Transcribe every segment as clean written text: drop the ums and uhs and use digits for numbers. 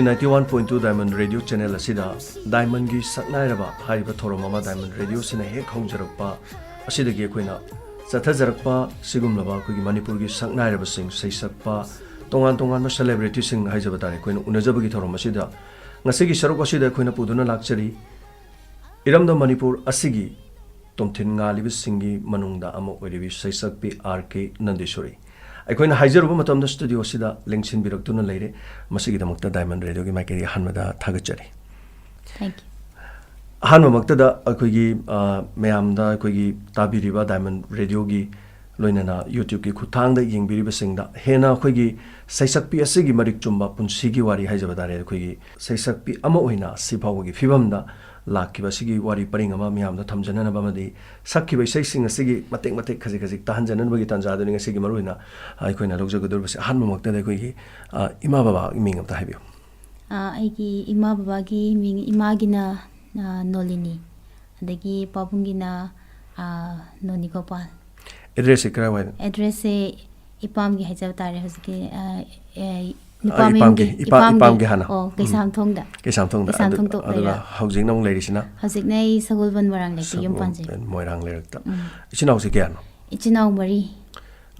ꯃꯁꯤ 91.2 Diamond Radio Channel asida Diamond gi saknairaba hariba thoromama Diamond Radio sina hek hongjarakpa asidagi akoina chathajarakpa sigumlaba akogi Manipur gi saknairaba sing seisakpa tongan ma celebrity sing haijaba tare akoina unajabagi thorom asida ngasigi saruk asida akoina puduna lakchari iramda Manipur asigi tomthin ngalibi singi manungda amo oiribi seisakpi RK Nandeshwori अखोइन हाइजरुब मतम studio सिदा लेंगसिन बिरक्तुना लेरे मसिगी दमक्ता diamond radio की माइकेरी हनमदा थागचरी thank you हनमक्तदा अखोगी मयामदा अखोगी ताबिरिबा diamond radio की लोइनना YouTube की खुथांगदा येंगबिरिबा सिंगदा हेना अखोगी सैसकपी असिगी मरिक चुम्बा पुंसिगी वारी हाइजबदारे अखोगी सैसकपी अमा ओइना सिफावगी फिबमदा लाखिबा सिगी वारी purring अमा मियामदा थमजनना बमदी सक्खिबा सैसिंग असिगी मतेक मतेक खजि खजि ताहनजनन बगी तंजादनि असिगी मरुइना आइखोइना लौजगदुरबसे हनममक्ता अखोगी इमा बाबा मिंग अमता हाइबियो आइगी इमा बाबागी मिंग इमागिना नोलिनी अदगी पाबुंगिना नोनी गोपाल एड्रेस से करा वाइ एड्रेस से इपाम की हाइजब तारे हसकी इपाम के हाना ओ केसाम थोंगदा तो अदुगा हाउजिंग नंग लेरिसिना हजिक नै सगुलबन मरांग लेति यम पांजे मोइरांग लेरक्ता इचिनाउ से क्यानो इचिनाउ मरी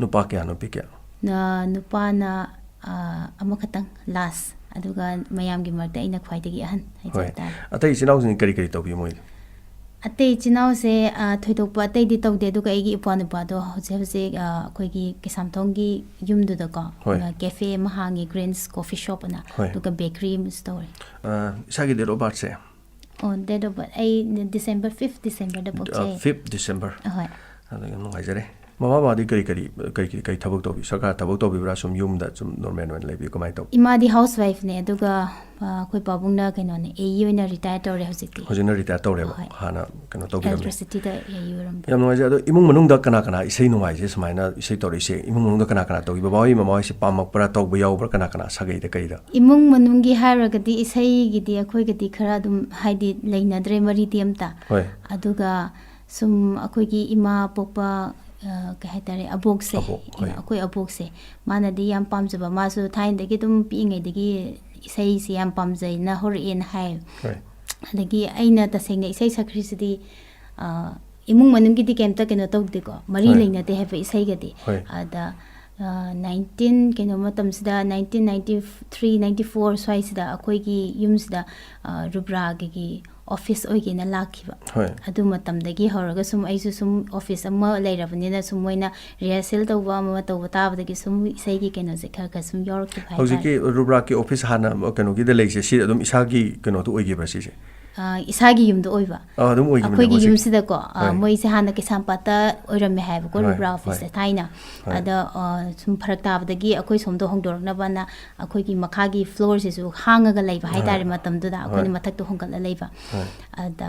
नुपा क्यानो पि क्या नुपा ना अमखतंग लास अदुगा मयाम की मरते इना ख्वाइदगी अहन हाइजब तारे अतै इचिनाउ सिन करी करी तौबि मोइ अते इचिनाउ से थोइदोकपा अतै दि तौदे दुगा एगी इपानुपादो हजे हजे अखोइगी केसामथोंगी युमदुदा को कैफे महांगी ग्रेन्स कॉफी शॉप ना दुगा बेकरी स्टोर इसागी डेट ऑफ बर्थ से on डेट ऑफ बर्थ ए डिसेंबर 5 डिसेंबर द बोचे 5 डिसेंबर होय अदगा नुगाइजरे ममा बादी कई थबक तोबि सरकार थबक तोबि ब्रा सुम युमदा सुम नॉर्मल वन लेबि कमाइ तो इमादी हाउस वाइफ ने दुगा कोइ पाबुंगना कैनो ने एयु ओइना रिटायर तोरे हजिकति हजिना रिटायर तोरे हाना कैनो तोबि इलेक्ट्रिसिटी दा एयु रम याम नुगाइजे अदो इमुंग मनुंग दा कना इसै नुगाइजे समाइना इसै तोरिसे इमुंग मनुंग दा कना तोबि बाबाई ममाई से पामक परा तोब याउब्रा कना सगै दा कइदा इमुंग मनुंगी हारगति इसै गिदि अखोइ गति खरा दुम हाइदि लेइनाद्रे मरि तियमता अदुगा सुम अखोइगी इमा पोपा कहे तारे अबोक से कोई अबोक से मानदी याम पामजबा मासु थाइनदगी तुम पिङैदगी इसै से याम पामजै ना होरेन हाय अदगी अइना तसेंग इसै सख्रिसिदी इमुंग मनुंगीदी केमता केनो तौदीको मरी लेनाते हेबे इसै गदी अदा 19 केनो मतमसिदा 1993 94 स्वाइसिदा अखोइगी युमसिदा रुब्रागी ऑफिस ओइगेना लाखिबा अदु मतमदगी हरगा सुम आइसु सुम ऑफिस अमा लेरबनिना सुम मोइना रिहर्सल तौबा अमा तौबा ताबदगी सुम इसैगी केनो जे खरगा सुम यौरक फाइ हौजिकी रुब्रा की ऑफिस हाना केनो गी द लेसे सि अदुम इसागी केनो तो ओइगेबा सिसे इसागी युमदो ओइबा अदुम ओइगेबा अखोइगी युमसिदा को मोइसे हाना केसाम पाता ओइरमे हाइब को रुब्रा ऑफिस थाइना अदा सुम फरक ताबदगी अखोइ सोमदो होंदोरकनबाना अखोइगी मखागी फ्लोर सेसु हांगागा लेबा हाइतारे मतमदुदा अखोइनी मथक्तो होंगला लेबा अदा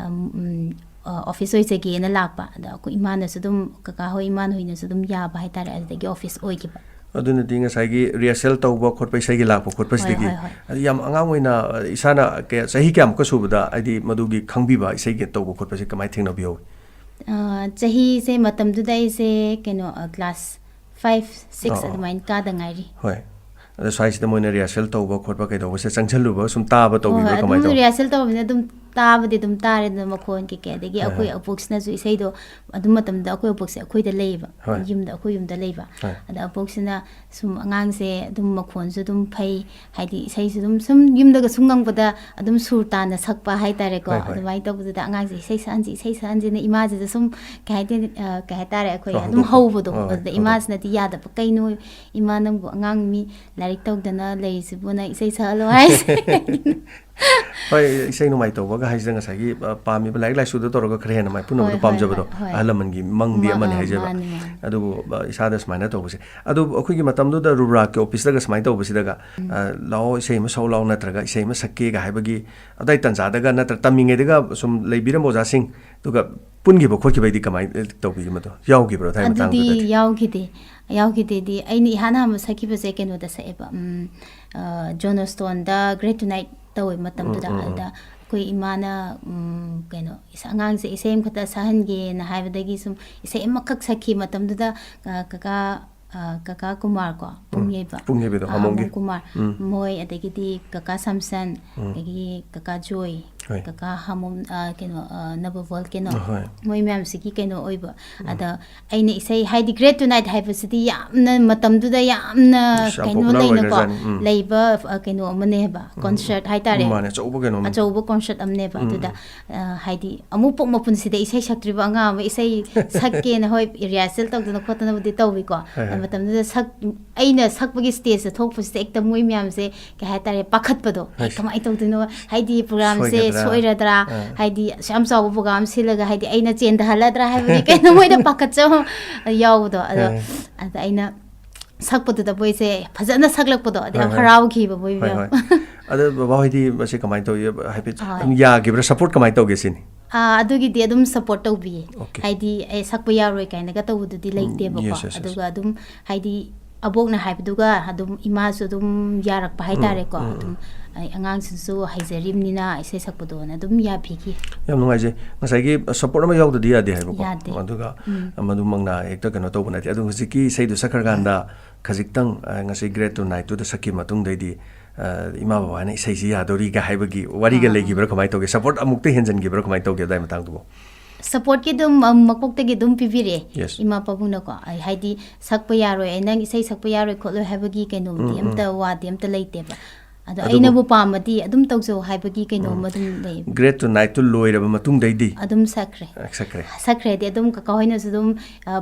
ऑफिस ओइसेगेना लापा अदा को इमानसु दुम कका हो इमान होइनसु दुम याबा हाइतारे अदगी ऑफिस ओइगेबा अदुना दिंग साइगी रिहर्सल तौबा खोटपै सैगी लापो खोटपसदिगी अदि याम अंगाम ओइना इसाना के सही क्याम को सुबदा आइदि मदुगी खंगबिबा सैगी तौबा खोटपसे कमाइ थेंगनबियो सही से मतम दुदाई से केनो क्लास 5 6 अदमाइन का दंगाइरी होय अदा साइज द मोइना रिहर्सल तौबा खोटपा कैदोबसे चंगछलुबा सुम ताबा तौबिबा कमाइ तो रिहर्सल तौबिना दुम ताबदि दुम तारे द मखोन के देगी अखोइ अपोक्सना जु इसैदो अदुम मतम द अखोइ अपोक्से अखोइ द लेबा युमदा अखोइ युमदा लेबा अदा अपोक्सना सुम अंगांग से दुम मखोन जु दुम फै हाइदि इसै जु दुम सुम युमदा ग सुंगंगबदा अदुम सुरताना सकपा हाइ तारे को अदुमाइ तौबदा अंगांग से इसै सांजी ने इमाज द सुम कहे तारे अखोइ अदुम हौबदो अदा इमाज नति याद प कैनो इमानम अंगांग मी लाइक तौदना लेसिबुना इसै सालो हाइ होय इसै नुमाइ तौबगा हाइजंग सागी पामी लाइक लाइसु द तोरगा खरे हेना माइ पुनो पामजबदो अहलमनगी मंगदी अमन हाइजबा अदु इसादा स्माइना तौबसे अदु अखोइगी मतमदो द रुब्रा के ऑफिस दगा स्माइ तौबसिदगा लाओ इसै म सौ लाओ नत्रगा इसै म सक्के गा हाइबगी अदै तंजादगा नत्र तमिंगेदगा सुम लेबिरम ओजासिंग दुगा पुनगिबो खोखिबैदि कमाइ तौबिgi मतो याउगिब्रो थाइ मतंग दु याउगिदे दि आइनि हाना हम सकिबसे केनो द सेबा जोनस्टोन द ग्रेट टुनाइट तौय मतम दुदा दा कोई इमाना केनो इस अंगांग से इसेम खता सहनगे ना हाइबदगी सुम इसे मखक सखी मतम दुदा कका Kaka Kumar ko Pungyeba do Hamongi Kumar Moy adagidi Kaka Samson adagi Kaka Joy Kaka Hamom keno Naba Volcano Moy ma'am sigi keno oiba ada aina isai haidi great tonight haibasidi yamna matamduda yamna keno leino ko leiba keno amane ba concert haitare mane achouba concert amne ba duda haidi amu pok mapun sida isai saktriba anga isai sakke na hoi rehearsal tawduna khotana budi tawbi ko matamda sak aina sakbagi stage se thokpusite ekta moi myam se ka haitare pakhatpado kamai tawdino haidi program se soiradra haidi sham saw program silaga haidi aina chenda haladra haibagi kaina moida pakhatcho yawdo ada aina sakpado da boy se phajana saklakpado ada harau khiba boy myam ada baba hoidi base kamai to habit ya gibra support kamai to gesini adugi di adum support tawbi haidi sakpa yaroi kaina ga tawududi leite ba ko aduga adum haidi abok na haibuduga adum ima su adum yarak pa haitare ko adum angang su haizarim nina ise sakpado na adum ya phiki yam nungai je ngasai gi support ma yawdu di ade haibo ko aduga amadu mangna ekta kano to bunati adu hujiki sei du sakar ganda khajiktang ngasai great to night to the sakki matung dei di ima baba na isai si yadori ga haibagi wari ga legi bra kamai to ge support amukte henjan gi bra kamai to ge dai matang to support ki dum makok te gi dum pivire ima pabuna ko haidi sakpa yaroi nang isai sakpa yaroi kholo haibagi kaino di amta wa di amta leite ba ada aina bu pamati adum tawso haibagi kaino madum lei great to night to loira ba matung dai di adum sakre di adum ka hoina sudum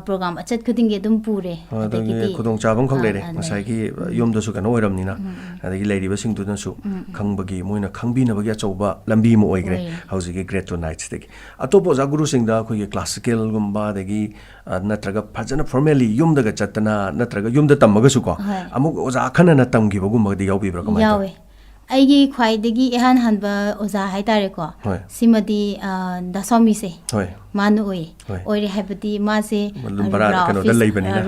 program achat khuding ge dum pure adagi khudong chabam khong lere ngasai gi yom da su kano oiram ni na adagi leiri ba sing tu na su khangbagi moina khangbi na bagi achauba lambi mo oigre hauji gi great to night stegi atopo za guru sing da khoi classical gumba dagi natraga phajana formally yum daga chatna natraga yum da tamaga su ko amuk oza khana na tamgi bagum di yawi bra kamai yawe aigi khwaidagi ehan hanba oza haitare ko simadi dasomi se manu oi habati ma se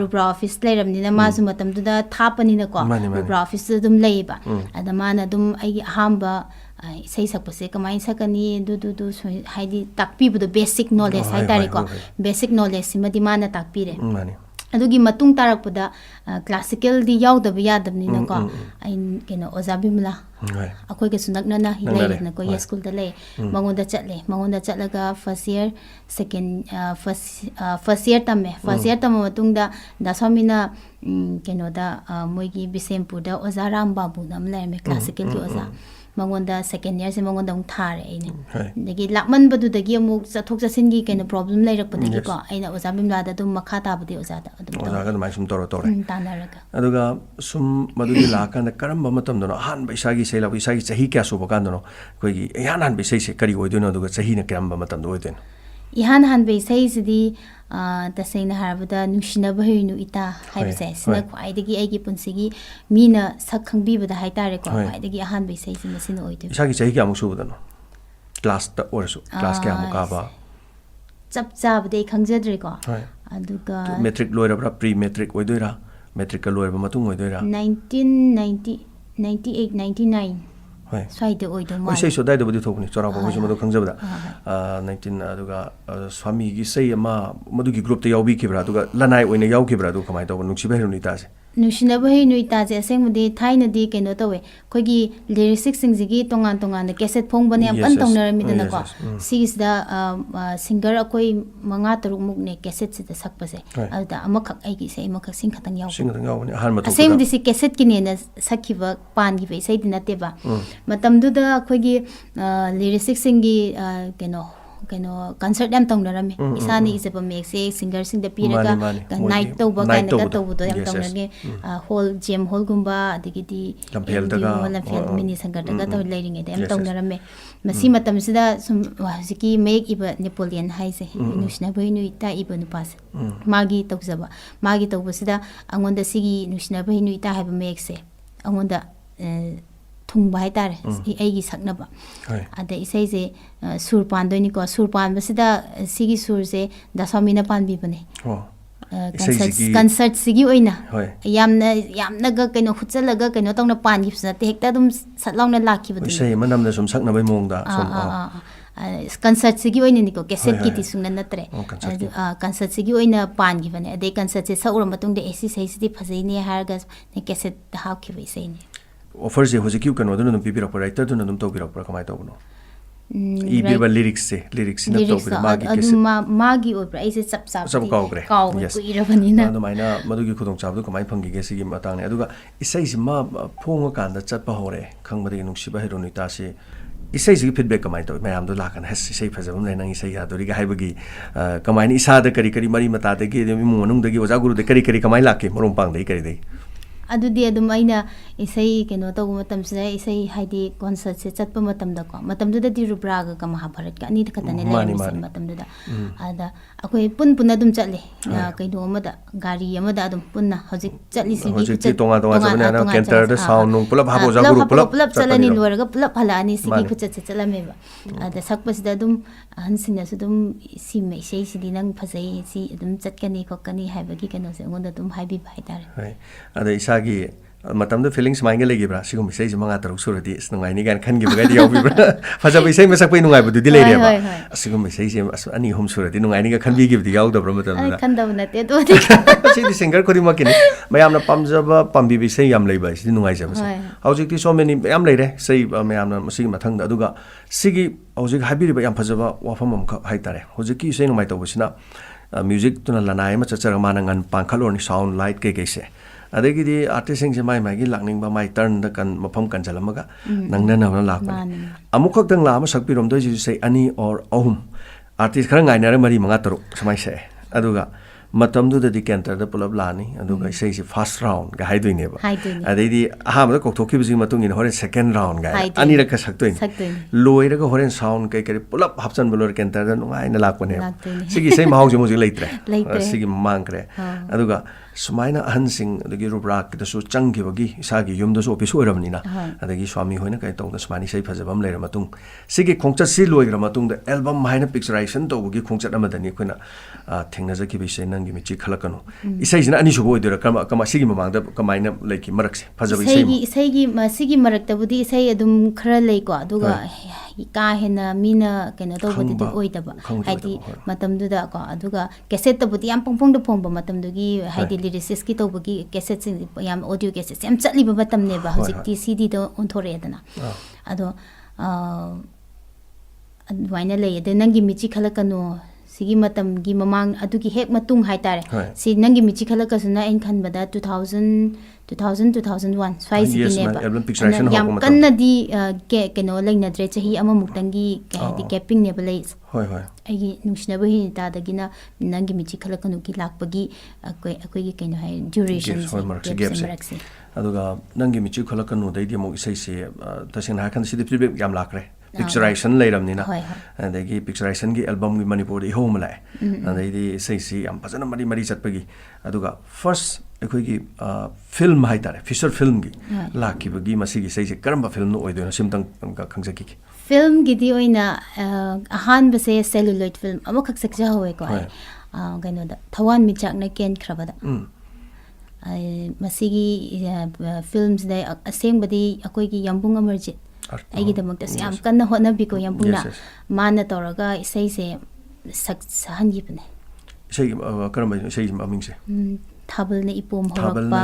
rubra office leiram ni na ma su matam du da thapani na ko rubra office dum leiba ada mana dum aigi hamba sei sakpase kamai sakani du haidi takpi bu basic knowledge haitare ko basic knowledge simadi mana takpire adugi matung tarakpada classical di yawdaba yadabni na ko ai keno ozabimla akoi ke sunak na hilai na ko yes school da le mangonda chatlaga first year second first year tamme matung da samina keno da moigi bisempur da ozaram babu nam le me classical ki oza mangonda second year se mangonda thare aina dagi lakman badu dagi amuk chathok chasin gi kena problem lai rak padagi ko aina oza bimla da dum makha ta budi oza da oza ga mai sum toro tanaraga aduga sum madu la kan karam ba matam dono han ba isa gi sela isa gi chahi kya so ba kan dono koi gi yan han ba sai se kari oi dono aduga chahi na karam ba matam do oi den ihan han be sai sidi tasayna harabada nushina bahinu ita haibse sina khwaidagi aigi punsigi mina sakhangbi bada haitare ko khwaidagi ahan be sai sina sina oide isagi chahi kya musu badano class ta orsu class kya muka ba chap chab de khangjadre ko aduga metric loira pre metric oidoira metric ka loira matung oidoira 1990 98 99 Swai oido ma. Sei so dai do budi thokni chora ko madu khangjabda 19 aduga swami gi sei ma madu gi group ta yawbi khibra aduga lanai oina yaw khibra adu kamai to nuksi bhai runi ta se nushina bhai nui ta je asengmudi thaina di keno towe khogi lyrics sing jigi tongan de cassette phong bane am kan tongnar mi dana ko series da singer akoi manga taruk muk ne cassette se sakpa se ada amakhak ai gi sei amakhak sing khatang yaw ne har ma to asengmudi si cassette ki ne na sakhiba pan gi be sei dinate ba matam du da khogi lyrics sing gi keno concert yam tongnarame isani isaba mekse singer sing da piraga night to ba kan ga to do yam tongnage hall gym hall gumba digidi lampel daga mini sangar daga to leiring yam tongnarame masi matam sida sum wasiki make iba Napoleon haise nushna bhai ita iba nupas magi tokzaba magi tokbasida angonda sigi nushna bhai ita haiba mekse angonda thungba hai tare aigi saknaba ada isai je sur pandoni ko sur pan basida sigi sur je dasamina pan bi bane concert sigi oina yamna ga kaino khuchalaga kaino tongna pan gi sa te hekta dum satlongna lakhi badu isai manam da sum sakna bai mong da som concert sigi oina niko cassette ki ti sungna natre concert sigi oina pan gi bane ade concert se saura matung de esi sei sidi phazai ne harga ne cassette da hau ki sei ne offer je hoje ki kano dun pi pira writer dun dum to pira kamai to no I birba lyrics na to pira magi cassette magi obra ai se chap kaw ku irabani na adu maina madu gi khudong chab du kamai phangi ge sigi matang ne aduga isai sima phonga kan da chat pa hore khangmadi nungsi ba heroni ta se isai sigi feedback kamai to mayam do lakan has isai phajabam le nang isai adori ga haibagi kamai ni isa da kari kari mari mata de ge mu nung de gi oja guru de kari kari kamai lakke morom pang dei kari dei adudi adum aina isai keno to matam se isai haidi concert se chatpa matam da ko matam da di rubra ga mahabharat ka ani khatane le matam da ada akoi pun adum chatle kaido amada gari amada adum punna hojik chatli sigi tonga sabane ana kenter da sound nung pulap habo ja guru pulap chalani lorga pulap hala ani sigi khuchat se chalame ba ada sakpas da adum hansina su dum si me sei sidi nang phasai si adum chatkani kokani haibagi keno se ngonda dum haibi bai tare ada isa gi matam da feelings mainga legi bra sigum sei manga taruk surati snungai ni gan khan gi bagai yaw bi bra faja bi sei masak pai nungai bu di le re ba sigum sei se ani hom surati nungai ni ga khan bi gi di yaw da bra matam da khan da na te do di si di singer ko di makini mayam na pamjaba pambi bi sei yam lei ba si nungai ja ba hojik ti so many yam lei re sei mayam na masi mathang da aduga sigi hojik habi ba yam phajaba wafam am kha hai tare hojik ki sei nungai to busina music tuna lanai ma chachara manangan pangkhalor ni sound light ke se adegi di artist sing mai mai gi lakning ba mai turn da kan mafam kan jalamaga nangna na lak ba amukak dang la ma sakpi rom doi ji sei ani or ahum artist khara ngai na re mari manga taruk samai se aduga matam du da di kenter da pulab lani aduga sei si first round ga haidoi ne ba adegi aha ma kok thokki bi matung in hore second round ga ani ra ka saktoi loi ra ga hore sound kai kai pulap hapchan bolor kenter da ngai na lak ne sigi sei mahau je mo ji leitre sigi mangkre aduga sumaina ahansing adagi rubrak da su changi bagi isagi yum da su office oiramni na adagi swami hoina kai tong da smani sei phajabam leira matung sigi khongchat si loigra matung da album haina picturization to bagi khongchat amadani koina thengna jaki bi sei nangi mi chi khalakano isai jina ani subo oidira kama sigi mamang da kamaina leiki marakse phajabi sigi marak da budi sei adum khara lei ko aduga ka hena mina kena to budi da oidaba haidi matam du da ko aduga cassette budi am pongpong da phomba matam du gi haidi lyricist ki to bagi cassette sing yam audio cassette am chatli ba matam ne ba hojik ti cd do onthore dana ado adwaina lei de nangi michi khalakano sigi matam gi mamang adugi hek matung hai tare si nangi michi khalaka suna in khan bada 2001 swai sigi ne ba yam kanna di keno leina dre chahi ama muktangi di capping ne balai hoi ai nungsna ba hi ta dagina nangi michi khalakanu ki lakpagi akoi gi keno hai duration aduga nangi michi khalakanu dai di mo isai se tasing ha kan si di feedback yam lakre picturization leiram ni na adagi picturization gi album gi manipur di home lai adagi sei si am pajana mari chatpagi aduga first ekoi gi film hai tare feature film gi lakki bagi masi gi sei se karamba film no oido na simtang ka khangjaki ki film gi di oina ahan base celluloid film amo khak sakja howe ko gaino da thawan mi chak na ken khrabada masi gi films dai aseng badi akoi gi yambung amarjit aigi damak tas yam kanna hona bi ko yambuna mana toraga isai se sahan gi bne sei karamba sei aming se thabal na ipom horakpa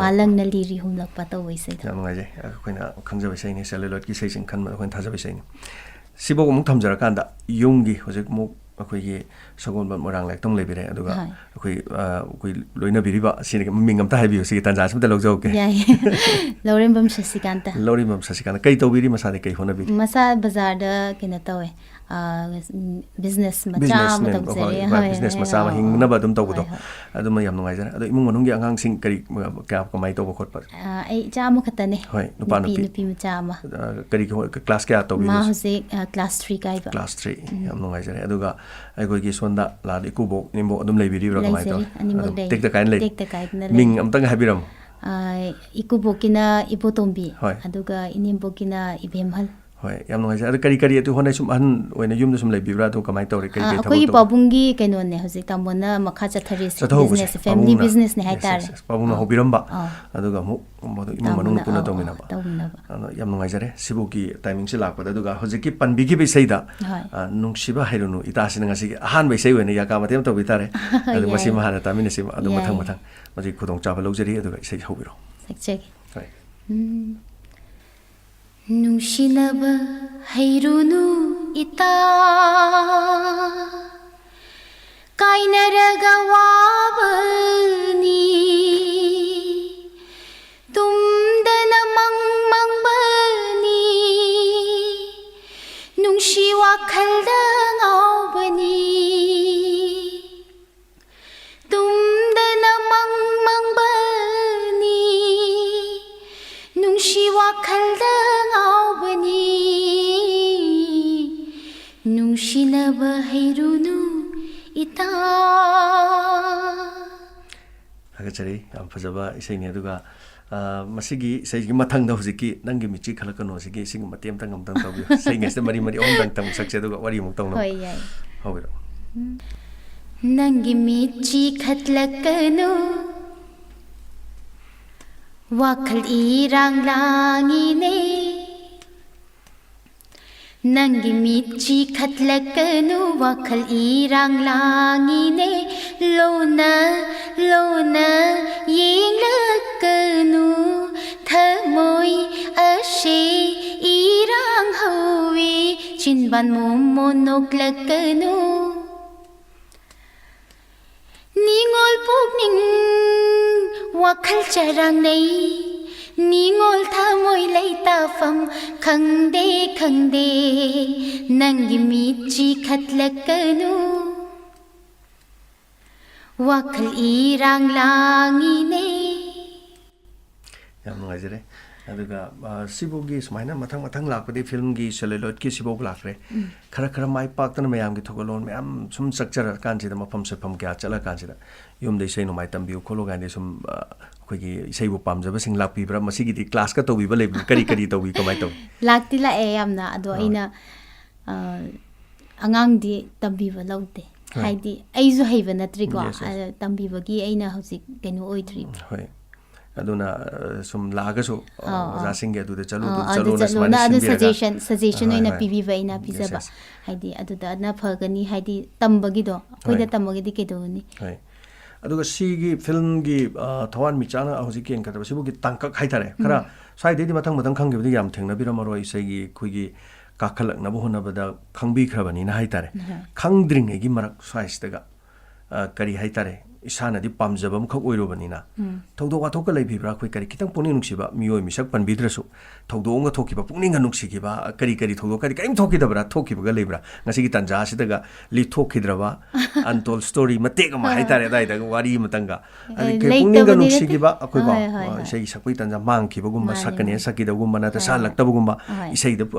malang na liri humlak pa to wai sei yam ngai je akoina khangjabai sei ne celluloid ki sei sing khan ma akoin thajabai sei ne sibo muk thamjara kanda yungi hojek muk akoi sagon ban morang lek tong lebire aduga akoi loina biriba sine ming amta haibi si tanja samta logjo ke Lorembam Sasikanta kai to biri masa de kai hona bi masa bazar da kena tawe business macha matam jere business masa ma hingna ba dum tawdo aduma yam nungai jara ado imung manung gi angang sing kari ka kamai to khot par ai cha ma khatane hoi nupa nupi macha ma kari class kya to bi ma hose class 3 kai ba class 3 yam nungai jara aduga ai goi gi sonda la de kubo nimbo adum lei biri ra kamai to tek ta kain lei ming amtang habiram ikubokina ipotombi aduga inimbokina ibemhal ꯍꯣꯏ ꯌꯥꯝ ꯅꯨꯡꯉꯥꯏꯖꯩ ꯑꯗꯣ ꯀꯔꯤ ꯑꯗꯨ ꯍꯣꯠꯅꯩ ꯁꯨꯝ ꯑꯍꯟ ꯑꯣꯏꯅ ꯌꯨꯝꯗ ꯁꯨꯝ ꯂꯩꯕꯤꯕ꯭ꯔꯥ ꯑꯗꯨ ꯀꯃꯥꯏꯅ ꯇꯧꯔꯦ ꯀꯔꯤ ꯊꯕꯛ ꯑꯩꯈꯣꯏꯒꯤ ꯄꯥꯕꯨꯡꯒꯤ ꯀꯩꯅꯣꯅꯦ ꯍꯧꯖꯤꯛ ꯇꯥꯃꯣꯅ ꯃꯈꯥ ꯆꯠꯊꯔꯤꯁꯦ ꯕꯤꯖꯤꯅꯦꯁ ꯐꯦꯃꯤꯂꯤ ꯕꯤꯖꯤꯅꯦꯁꯅꯦ ꯍꯥꯏꯇꯥꯔꯦ ꯄꯥꯕꯨꯡꯅ ꯍꯧꯕꯤꯔꯝꯕ ꯑꯗꯨꯒ ꯑꯃꯨꯛ ꯏꯃꯨꯡ ꯃꯅꯨꯡꯅ ꯄꯨꯟꯅ ꯇꯧꯃꯤꯟꯅꯕ ꯇꯧꯃꯤꯟꯅꯕ ꯑꯗꯣ ꯌꯥꯝ ꯅꯨꯡꯉꯥꯏꯖꯔꯦ ꯁꯤꯕꯨꯒꯤ ꯇꯥꯏꯃꯤꯡꯁꯦ ꯂꯥꯛꯄꯗ ꯑꯗꯨꯒ ꯍꯧꯖꯤꯛꯀꯤ ꯄꯟꯕꯤꯈꯤꯕ ꯏꯁꯩꯗ ꯅꯨꯡꯁꯤꯕ ꯍꯩꯔꯨꯅꯨ ꯏꯇꯥꯁꯤꯅ ꯉꯁꯤꯒꯤ ꯑꯍꯥꯟꯕ ꯏꯁꯩ ꯑꯣꯏꯅ ꯌꯥꯀꯥ ꯃꯇꯦꯛ ꯑꯃ ꯇꯧꯕꯤ ꯇꯥꯔꯦ ꯑꯗꯨ ꯃꯁꯤꯃ ꯍꯥꯟꯅ ꯇꯥꯃꯤꯟꯅꯁꯤ ꯑꯗꯨ ꯃꯊꯪ ꯃꯁꯤ ꯈꯨꯗꯣꯡꯆꯥꯕ ꯂꯧꯖꯔꯤ ꯑꯗꯨꯒ ꯏꯁꯩ ꯍꯧꯕꯤꯔꯣ ꯁꯛꯆꯒꯦ ꯍꯣꯏ ꯅꯨꯡꯁꯤꯅꯕ ꯍꯩꯔꯨꯅꯨ ꯏꯇꯥ ꯀꯥꯏꯅꯔꯒ ꯋꯥꯕꯅꯤ ꯇꯨꯝꯗꯅ ꯃꯪꯕꯅꯤ ꯅꯨꯡꯁꯤ ꯋꯥꯈꯜꯗ ꯉꯥꯎꯕꯅꯤ ꯇꯨꯝꯗꯅ ꯃꯪꯕꯅꯤ ꯅꯨꯡꯁꯤ ꯋꯥꯈꯜꯗ ꯉꯥꯎꯕꯅꯤ ꯅꯨꯡꯁꯤꯅꯕ ꯍꯩꯔꯨꯅꯨ ꯏꯇꯥ ꯊꯥꯒꯠꯆꯔꯤ ꯌꯥꯝ ꯐꯖꯕ ꯏꯁꯩꯅꯤ ꯑꯗꯨꯒ ꯃꯁꯤꯒꯤ ꯏꯁꯩꯒꯤ ꯃꯊꯪꯗ ꯍꯧꯖꯤꯛꯀꯤ ꯅꯪꯒꯤ ꯃꯤꯠꯆꯤ ꯈꯜꯂꯛꯀꯅꯣ ꯁꯤꯒꯤ ꯏꯁꯩꯒꯤ ꯃꯇꯦꯛ ꯑꯃꯇꯪ ꯇꯧꯕꯤꯌꯨ ꯏꯁꯩꯉꯩꯁꯤꯗ ꯃꯔꯤ ꯑꯍꯨꯝꯗꯪ ꯁꯛꯁꯦ ꯑꯗꯨꯒ ꯋꯥꯔꯤ ꯑꯃꯨꯛ ꯇꯧꯅꯕ ꯍꯣꯏ ꯌꯥꯏ ꯍꯧꯕꯤꯔꯣ ꯅꯪꯒꯤ ꯃꯤꯠꯆꯤ ꯈꯠꯂꯛꯀꯅꯨ ꯋꯥꯈꯜ ꯏꯔꯥꯡ ꯂꯥꯡꯉꯤꯅꯦ ꯅꯪꯒꯤ ꯃꯤꯠꯆꯤ ꯈꯠꯂꯛꯀꯅꯨ ꯋꯥꯈꯜ ꯏꯔꯥꯡ ꯂꯥꯡꯉꯤꯅꯦ ꯂꯣꯟꯅ ꯂꯣꯟꯅ ꯌꯦꯡꯂꯛꯀꯅꯨ ꯊꯃꯣꯏ ꯑꯁꯦ ꯏꯔꯥꯡ ꯍꯧꯋꯤ ꯆꯤꯟꯕꯥꯟ ꯃꯣꯃꯣꯟ ꯅꯣꯛꯂꯛꯀꯅꯨ ꯅꯤꯡꯉꯣꯜ ꯄꯨꯛꯅꯤꯡ ꯋꯥꯈꯜ ꯆꯔꯥꯡꯅꯩ ꯅꯤꯡꯉꯣꯜ ꯊꯃꯣꯏ ꯂꯩꯇꯥꯐꯝ ꯈꯪꯗꯦ ꯈꯪꯗꯦ ꯅꯪꯒꯤ ꯃꯤꯠꯆꯤ ꯈꯠꯂꯛꯀꯅꯨ ꯋꯥꯈꯜ ꯏꯔꯥꯡ ꯂꯥꯡꯉꯤꯅꯦ ꯌꯥꯝ ꯅꯨꯡꯉꯥꯏꯖꯔꯦ ꯑꯗꯨꯒ ꯁꯤꯕꯨꯒꯤ ꯁꯨꯃꯥꯏꯅ ꯃꯊꯪ ꯂꯥꯛꯄꯗꯤ ꯐꯤल्मꯒꯤ ꯁꯦꯂꯨꯂꯣꯏꯗꯀꯤ ꯁꯤꯕꯨ ꯂꯥꯛꯈ꯭ꯔꯦ ꯈꯔ ꯃꯥꯏ ꯄꯥꯛꯇꯅ ꯃꯌꯥꯝꯒꯤ ꯊꯧꯒꯜꯂꯣꯟ ꯃꯌꯥꯝ ꯁꯨꯝ ꯆꯠꯆꯔꯀꯥꯟꯁꯤꯗ ꯃꯐꯝ ꯀꯌꯥ ꯆꯠꯂꯀꯥꯟꯁꯤꯗ ꯌꯨꯝꯗ ꯏꯁꯩ ꯅꯣꯡꯃꯥꯏ ꯇꯝꯕꯤꯌꯨ ꯈꯣꯠꯂꯨ ꯀꯥꯏꯅ ꯁꯨꯝ ꯑꯩꯈꯣꯏꯒꯤ ꯏꯁꯩꯕꯨ ꯄꯥꯝꯖꯕꯁꯤꯡ ꯂꯥꯛꯄꯤꯕ꯭ꯔꯥ ꯃꯁꯤꯒꯤꯗꯤ ꯀ꯭ꯂꯥꯁꯀ ꯇꯧꯕꯤꯕ ꯂꯩꯕ꯭ꯔꯥ ꯀꯔꯤ ꯇꯧꯕꯤ ꯀꯃꯥꯏꯅ ꯇꯧꯋꯤ ꯂꯥꯛꯇꯤ ꯂꯥꯛꯑꯦ ꯌꯥꯝꯅ ꯑꯗꯣ ꯑꯩꯅ ꯑꯉꯥꯡꯗꯤ ꯇꯝꯕꯤꯕ ꯂꯧꯗꯦ ꯍꯥꯏꯗꯤ ꯑꯩꯁꯨ ꯍꯩꯕ ꯅꯠꯇ꯭ꯔꯤꯀꯣ ꯇꯝꯕꯤꯕꯒꯤ ꯑꯩꯅ ꯍꯧꯖꯤꯛ ꯀꯩꯅꯣ ꯑꯣꯏꯗ꯭ꯔꯤꯕ ꯍꯣꯏ ꯑꯗꯨꯅ ꯁꯨꯝ ꯂꯥꯛꯑꯒꯁꯨ ꯑꯣꯖꯥꯁꯤꯡꯒꯤ ꯑꯗꯨꯗ ꯆꯠꯂꯨ ꯆꯠꯂꯣꯅ ꯑꯗꯨ ꯁꯖꯦꯁꯟ ꯑꯣꯏꯅ ꯄꯤꯕꯤꯕ ꯑꯩꯅ ꯄꯤꯖꯕ ꯍꯥꯏꯗꯤ ꯑꯗꯨꯗꯅ ꯐꯒꯅꯤ ꯍꯥꯏꯗꯤ ꯇꯝꯕꯒꯤꯗꯣ ꯑꯩꯈꯣꯏꯗ ꯇꯝꯃꯒꯗꯤ ꯀꯩꯗꯧꯅꯤ ꯍꯣꯏ ꯑꯗꯨꯒ ꯁꯤꯒꯤ ꯐꯤल्मꯒꯤ ꯊꯋꯥꯟꯃꯤꯆꯥꯛꯅ ꯍꯧꯖꯤꯛ ꯌꯦꯡꯒꯗꯕ ꯁꯤꯕꯨꯒꯤ ꯇꯥꯡꯀꯛ ꯍꯥꯏꯇꯥꯔꯦ ꯈꯔ ꯁ꯭ꯋꯥꯏꯗꯩꯗꯤ ꯃꯊꯪ ꯈꯪꯈꯤꯕꯗꯤ ꯌꯥꯝ ꯊꯦꯡꯅꯕꯤꯔꯝꯃꯔꯣꯏ ꯏꯁꯩꯒꯤ ꯑꯩꯈꯣꯏꯒꯤ ꯀꯥꯈꯠꯂꯛꯅꯕ ꯍꯣꯠꯅꯕꯗ ꯈꯪꯕꯤꯈ꯭ꯔꯕꯅꯤꯅ ꯍꯥꯏꯇꯥꯔꯦ ꯈꯪꯗ꯭ꯔꯤꯉꯩꯒꯤ ꯃꯔꯛ ꯁ꯭ꯋꯥꯏꯁꯤꯗꯒ ꯀꯔꯤ ꯍꯥꯏꯇꯥꯔꯦ ꯏꯁꯥꯅꯗꯤ ꯄꯥꯝꯖꯕ ꯑꯃꯈꯛ ꯑꯣꯏꯔꯨꯕꯅꯤꯅ ꯊꯧꯗꯣꯛ ꯋꯥꯊꯣꯛꯀ ꯂꯩꯕꯤꯕ꯭ꯔꯥ ꯑꯩꯈꯣꯏ ꯀꯔꯤ ꯈꯤꯇꯪ ꯄꯨꯛꯅꯤꯡ ꯅꯨꯡꯁꯤꯕ ꯃꯤꯑꯣꯏ ꯃꯤꯁꯛ ꯄꯟꯕꯤꯗ꯭ꯔꯁꯨ ꯊꯧꯗꯣꯛ ꯑꯃꯒ ꯊꯣꯛꯈꯤꯕ ꯄꯨꯛꯅꯤꯡꯒ ꯅꯨꯡꯁꯤꯈꯤꯕ ꯀꯔꯤ ꯊꯧꯗꯣꯛ ꯀꯔꯤꯝ ꯊꯣꯛꯈꯤꯗꯕ꯭ꯔꯥ ꯊꯣꯛꯈꯤꯕꯒ ꯂꯩꯕ꯭ꯔꯥ ꯉꯁꯤꯒꯤ ꯇꯥꯟꯖꯥꯁꯤꯗꯒ ꯂꯤꯊꯣꯛꯈꯤꯗ꯭ꯔꯕ ꯑꯟꯇꯣꯜ ꯁ꯭ꯇꯣꯔꯤ ꯃꯇꯦꯛ ꯑꯃ ꯍꯥꯏꯇꯥꯔꯦ ꯑꯗꯥꯏꯗꯒ ꯋꯥꯔꯤ ꯑꯃꯇꯪꯒ ꯑꯗꯒꯤ ꯄꯨꯛꯅꯤꯡꯒ ꯅꯨꯡꯁꯤꯈꯤꯕ ꯑꯩꯈꯣꯏꯀꯣ ꯏꯁꯩꯒꯤ ꯁꯛꯄꯒꯤ ꯇꯥꯟꯖꯥ ꯃꯥꯡꯈꯤꯕꯒꯨꯝꯕ ꯁꯛꯀꯅꯦꯅ ꯁꯛꯈꯤꯗꯕꯒꯨꯝꯕ ꯅꯠꯇ꯭ꯔ ꯁꯛꯍꯜꯂꯛꯇꯕꯒꯨꯝꯕ ꯏꯁꯩꯗ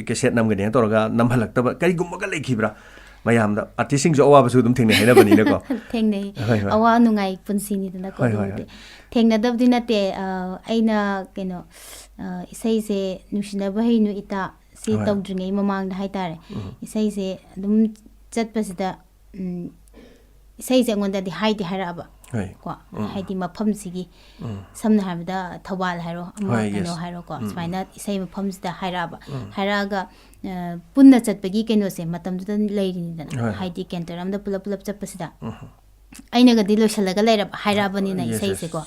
ꯀꯦꯁꯦꯠ ꯅꯝꯒꯅꯦꯅ ꯇꯧꯔꯒ ꯅꯝꯍꯜꯂꯛꯇꯕ ꯀꯔꯤꯒꯨꯝꯕꯒ ꯂꯩꯈꯤꯕ꯭ꯔꯥ ꯃꯌꯥꯝꯗ ꯑꯥꯔꯇꯤꯁꯁꯤꯡꯁꯨ ꯑꯋꯥꯕꯁꯨ ꯑꯗꯨꯝ ꯊꯦꯡꯅꯩ ꯍꯥꯏꯅꯕꯅꯤꯅꯀꯣ ꯊꯦꯡꯅꯩ ꯑꯋꯥ ꯅꯨꯡꯉꯥꯏ ꯄꯨꯟꯁꯤꯅꯤꯗꯅꯀꯣ ꯑꯗꯨꯕꯨꯗꯤ ꯊꯦꯡꯅꯗꯕꯗꯤ ꯅꯠꯇꯦ ꯑꯩꯅ ꯀꯩꯅꯣ ꯏꯁꯩꯁꯦ ꯅꯨꯡꯁꯤꯅꯕ ꯍꯩꯅꯨ ꯏꯇꯥ ꯁꯤ ꯇꯧꯗ꯭ꯔꯤꯉꯩ ꯃꯃꯥꯡꯗ ꯍꯥꯏꯇꯥꯔꯦ ꯏꯁꯩꯁꯦ ꯑꯗꯨꯝ ꯆꯠꯄꯁꯤꯗ ꯏꯁꯩꯁꯦ ꯑꯩꯉꯣꯟꯗꯗꯤ ꯍꯥꯏꯔꯛꯑꯕ ꯀꯣ ꯍꯥꯏꯗꯤ ꯃꯐꯝꯁꯤꯒꯤ ꯁꯝꯅ ꯍꯥꯏꯔꯕꯗ ꯊꯧꯕꯥꯜ ꯍꯥꯏꯔꯣ ꯑꯃ ꯀꯩꯅꯣ ꯍꯥꯏꯔꯣꯀꯣ ꯁꯨꯃꯥꯏꯅ ꯏꯁꯩ ꯃꯐꯝꯁꯤꯗ ꯍꯥꯏꯔꯛꯑꯒ ꯄꯨꯟꯅ ꯆꯠꯄꯒꯤ ꯀꯩꯅꯣꯁꯦ ꯃꯇꯝꯗꯨꯗ ꯂꯩꯔꯤꯅꯤꯗꯅ ꯍꯥꯏꯗꯤ ꯀꯦꯟꯇꯔ ꯑꯃꯗ ꯄꯨꯂꯞ ꯆꯠꯄꯁꯤꯗ ꯑꯩꯅꯒꯗꯤ ꯂꯣꯏꯁꯤꯜꯂꯒ ꯍꯥꯏꯔꯛꯑꯕꯅꯤꯅ ꯏꯁꯩꯁꯦꯀꯣ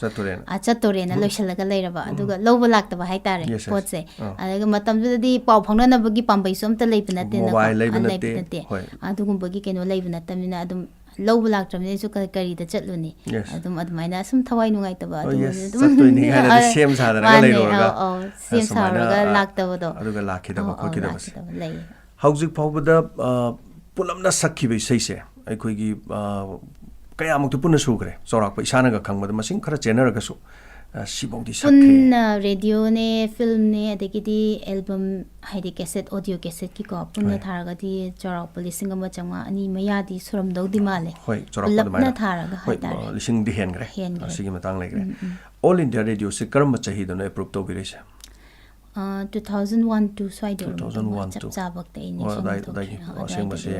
ꯆꯠꯇꯣꯔꯦꯅ ꯂꯣꯏꯁꯤꯜꯂꯒ ꯂꯩꯔꯕ ꯑꯗꯨꯒ ꯂꯧꯕ ꯂꯥꯛꯇꯕ ꯍꯥꯏꯇꯥꯔꯦ ꯄꯣꯠꯁꯦ ꯑꯗꯨꯒ ꯃꯇꯝꯗꯨꯗꯗꯤ ꯄꯥꯎ ꯐꯥꯎꯅꯅꯕꯒꯤ ꯄꯥꯝꯕꯩꯁꯨ ꯑꯝꯇ ꯂꯩꯕ ꯅꯠꯇꯦꯅꯀꯣ ꯂꯩꯕ ꯅꯠꯇꯦ ꯑꯗꯨꯒꯨꯝꯕꯒꯤ ꯀꯩꯅꯣ ꯂꯩꯕ ꯅꯠꯇꯕꯅꯤ나 ꯑꯗꯨꯝ ꯂꯧꯕ ꯂꯥꯛꯇ꯭ꯔꯕꯅꯤꯅ ꯑꯩꯁꯨ ꯀꯔꯤꯗ ꯆꯠꯂꯨꯅꯤ ꯑꯗꯨꯝ ꯑꯗꯨꯃꯥꯏꯅ ꯁꯨꯝ ꯊꯋꯥꯏ ꯅꯨꯡꯉꯥꯏꯇꯕ ꯁꯦꯝ ꯁꯥꯗꯅꯒ ꯂꯩꯔꯨꯔꯒ ꯁꯦꯝ ꯁꯥꯔꯒ ꯂꯥꯛꯇꯕꯗꯣ ꯑꯗꯨꯒ ꯂꯥꯛꯈꯤꯗꯕ ꯈꯣꯠꯈꯤꯗꯕꯁꯦ ꯂꯩ ꯍꯧꯖꯤꯛ ꯐꯥꯎꯕꯗ ꯄꯨꯂꯞꯅ ꯁꯛꯈꯤꯕ ꯏꯁꯩꯁꯦ ꯑꯩꯈꯣꯏꯒꯤ ꯀꯌꯥꯃꯨꯛꯇꯤ ꯄꯨꯟꯅ ꯁꯨꯈ꯭ꯔꯦ ꯆꯥꯎꯔꯥꯛꯄ ꯏꯁꯥꯅꯒ ꯈꯪꯕꯗ ꯃꯁꯤꯡ ꯈꯔ ꯆꯦꯟꯅꯔꯒꯁꯨ ꯁꯤꯐꯥꯎꯗꯤ ꯁꯛꯈ꯭ꯔꯦ ꯄꯨꯟꯅ ꯔꯦꯗꯤꯑꯣꯅꯦ ꯐꯤल्मꯅꯦ ꯑꯗꯒꯤꯗꯤ ꯑꯦꯜꯕꯝ ꯍꯥꯏꯗꯤ ꯀꯦꯁꯦꯠ ꯑꯣꯗꯤꯑꯣ ꯀꯦꯁꯦꯠꯀꯤꯀꯣ ꯄꯨꯟꯅ ꯊꯥꯔꯒꯗꯤ ꯆꯥꯎꯔꯥꯛꯄ 1,500,000 ꯃꯌꯥꯗꯤ ꯁꯨꯔꯝꯗꯧꯗꯤ ꯃꯥꯜꯂꯦ ꯍꯣꯏ ꯆꯥꯎꯔꯥꯛꯄ ꯄꯨꯂꯞꯅ ꯊꯥꯔꯒ ꯍꯥꯏꯇꯥꯔꯦ 1,000ꯗꯤ ꯍꯦꯟꯈ꯭ꯔꯦ ꯑꯁꯤꯒꯤ ꯃꯇꯥꯡ ꯂꯩꯈ꯭ꯔꯦ ꯑꯣꯜ ꯏꯟꯗꯤꯌꯥ ꯔꯦꯗꯤꯑꯣꯁꯦ ꯀꯔꯝꯕ ꯆꯍꯤꯗꯅꯣ approve ꯇꯧꯕꯤꯔꯤꯁꯦ 2001-2 swaido 2001 chap chabak te ini asengbase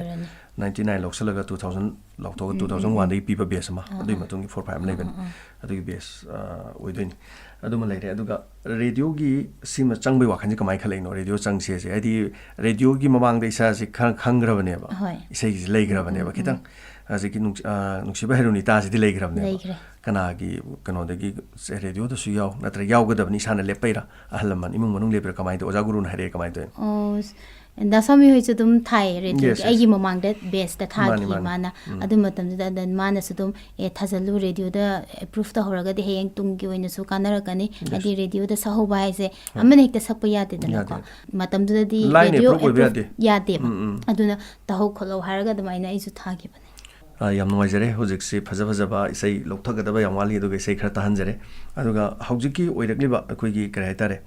99 loksalaga 2000 lokto 2001 dai pipa base ma adui matung 45 level adui base oidoin aduma leire aduga radio gi sima changbai wakhan ji kamai khalai no radio changse se adi radio gi mamang dai sa si khangrabane ba isai gi leigrabane ba kitang aziki nungsiba heruni ta si leigrabane ba kana gi kano dagi radio da su yaw natra yaw gadabni sana lepaira ahlaman imung manung lepra kamai to oja guru na hare kamai to da sami hoy chudum thai radio ai mamang da base da tha gi mana adu matam da dan mana sudum thajalu radio da approve ta horaga de heyeng tung gi oina su kanara kani adi radio da saho bai se amane ekta sakpa yade da ko matam da di radio yade aduna taho kholo haraga da maina isu tha gi bane yam nuaijare hojik se phaja phaja ba isai lokthagada ba yamwali aduga isai khara tahanjare aduga haujiki oirakliba akoi gi kare tare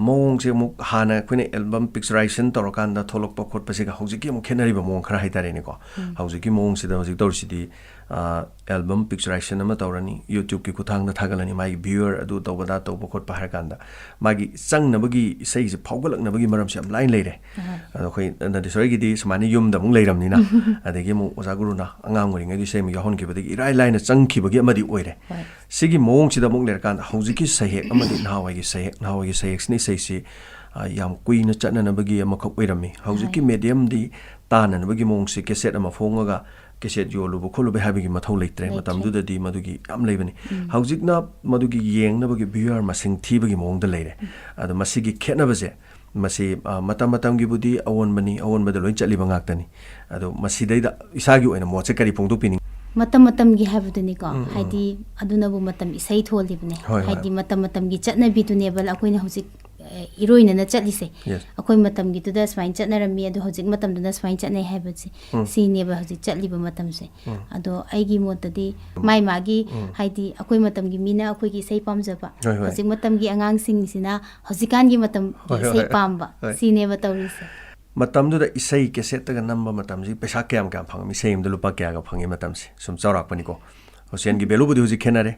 mong se muk hana kuine album picturization torokanda tholokpa khotpa se ga hojiki muk khenari ba mong khara haitare ni ko hojiki mong se da hojik tor sidi album picturization ama torani youtube ki kuthang da thagalani mai viewer adu tawada tawba khotpa har kanda magi sang na bagi sei se phaugalak na bagi maram se am line leire ado khoi Nandeshwori gi di samani yum da mung leiram ni na adegi mu oja guru na angang ngori ngai di sei mi yahon ki badi irai line na chang ki bagi amadi oire sigi mong si da mung leir kan hojiki sahek amadi nawai gi sahek ni sei si yam kuina chana na bagi amakhok oirami hojiki medium di tana na bagi mong si cassette ama fongaga cassette yolu bu kholu be habigi mathau leitre matam du da di madugi am leibani hojikna madugi yeng na bagi viewer masing thi bagi mong da leire adu masigi khena baje masi matam matam gi budi awon bada loi chali bangak tani adu masi dai da isagi oina moche kari pongdu pini matam gi habuduni ko haidi aduna bu matam isai tholibne haidi matam gi chatna bi tune bal akoina hojik iroina na chatlise akoi matam gi tuda swain chatna rami adu hojik matam duna swain chatnai haibutsi sine ba hojik chatliba matam se ado aigi motadi mai magi haidi akoi matam gi mina akoi gi sei pamjaba hojik matam gi angang sing sina hojikan gi matam sei pamba sine ba tawrise matam du da isai cassette ta namba matam ji pesa kyam phangmi seim du lupa kya ga phangi matam se sum chawrak pani ko hosian gi belu budi hojik khenare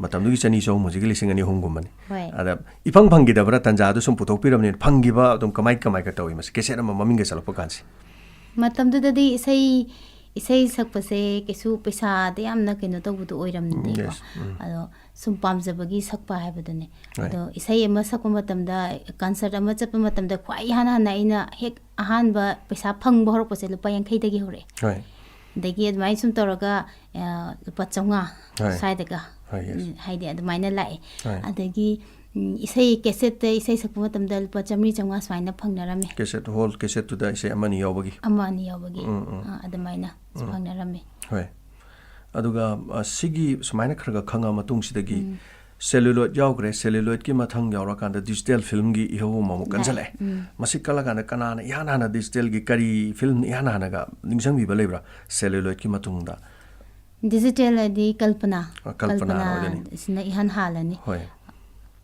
matam du gi chani so mu ji gi lising ani hungum mani ada ipang phangi da bra tanja du sum puthok piram ni phangi ba dum kamai ka tawi mas cassette ma maming ga salpa kan se matam du da di isai sakpase kesu pesa de amna keno to budu oiram de ko ado sum pamjabagi sakpa haibadune ado isai ama sakpa matam da concert ama chappa matam da khwai hana na ina hek ahan ba pesa phang ba horok pase lupa 50 dagi hore dagi admai sum toraga lupa 500 sai daga haide admaina lai adagi isai cassette isai sakpa matam da lupa 100 swaina phangnarame cassette da isai amani yawbagi admaina phangnarame hoi aduga sigi sumaina khraga khanga matung sidagi celluloid yawgre celluloid ki mathang yawra kanda digital film gi iho mamu kanjale masik kala kana kana yana na digital gi kari film yana na ga ningsang bi balebra celluloid ki matung da digital di kalpana rodani sina ihan halani hoi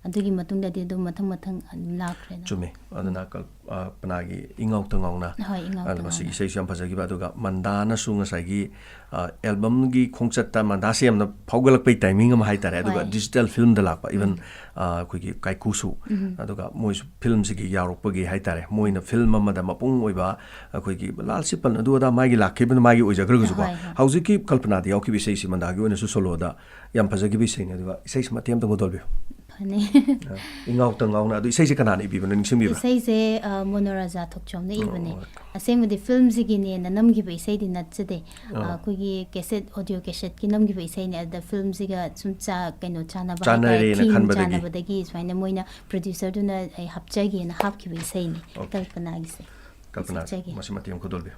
adugi matung da di do mathang lakre na chume aduna kalpana gi ingau tangau na alma sigi sei syam phajagi ba aduga mandana sunga sagi album gi khongchatta manda sem na phaugalak pai timing am hai tare aduga digital film da lakpa even koi gi kai kusu aduga moi film sigi yarok pagi hai tare moi na film ma da mapung oiba koi gi lal sipal adu da magi lakhe ben magi oijagra gu ba haujiki kalpana di yauki bi sei si manda gi ona su solo da yam phajagi bi sei na aduga sei ma tem tang dolbi phane ingau tangau na adu sei se kana ni bi ben ning sim bi sei se monoraja thokchom ne ibane asem di film sigi ne na nam gi bi sei di nat chade ko gi cassette audio cassette ki nam gi bi sei ne da film siga chumcha kaino chana ba chana ba dagi swaina moina producer du na hapcha gi na hap ki bi sei ne kalpana gi se kalpana masimati am ko dolbi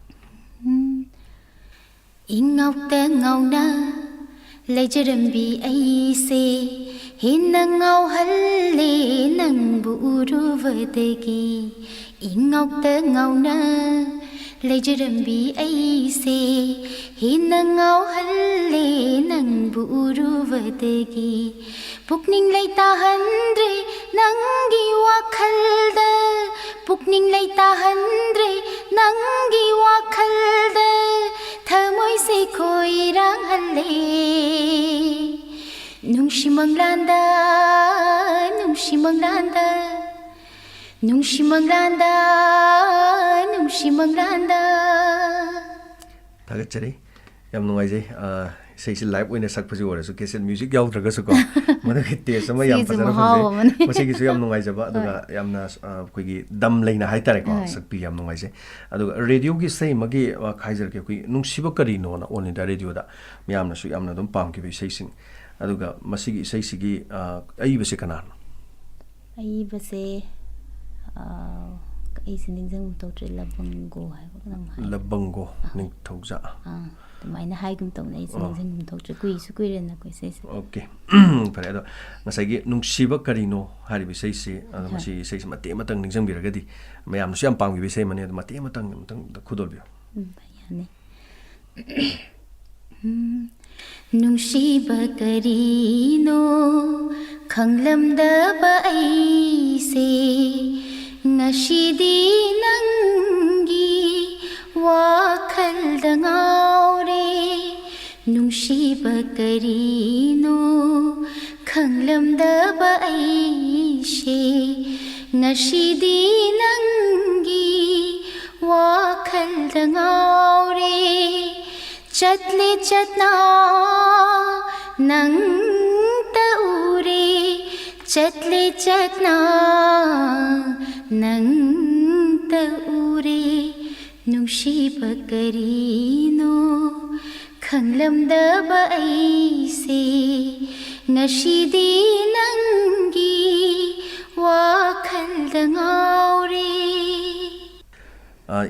ingau te ngau na lejerambi ai se hinangau halle nang buruvadagi ingau te ngau na lejerambi ai se hinangau halle nang buruvadagi pukning leita handre nangi wakhalda pukning leita handre nangi wakhalda thamoi se khoirang halle nungshi manglanda Nungshi Manglanda, Nungshi Manglanda. Tagachari, yam nuaise, say live when a sakpazi or so case music yaltragasuko. Mother hit this, some yam Pasama, was a yam noisaba, yamnas, quiggy, dumb lane, high tareko, sakpi yam noise. Radio is say Magi or Kaiser Kaki, Nungsibakari no, only the radio that Yamna Suyamna don't pump give saying. Aduga, Masigi say Sigi, Aibasikanan. Aibase. Is in the total Labango. Labango, Nick Toza. The mine high tone is in the total quiz, queer and the quiz. Okay. Peredo, Nasagi, Nungshiba Carino, Harry Bissi, and she says Matematang Nixon Biragadi. May am Shampang be same money, Matematang, the Kudolvio. Nungshiba Carino, Kanglam the Baise. Ngashidi nangi wakal dangaure nungsiba karino khanglam daba aishe ngashidi nangi wakal dangaure chatle chatna nang taure chatle chatna Nang taure nungsiba karino khanglam daba aise ngashidi nangi wakhal dangaure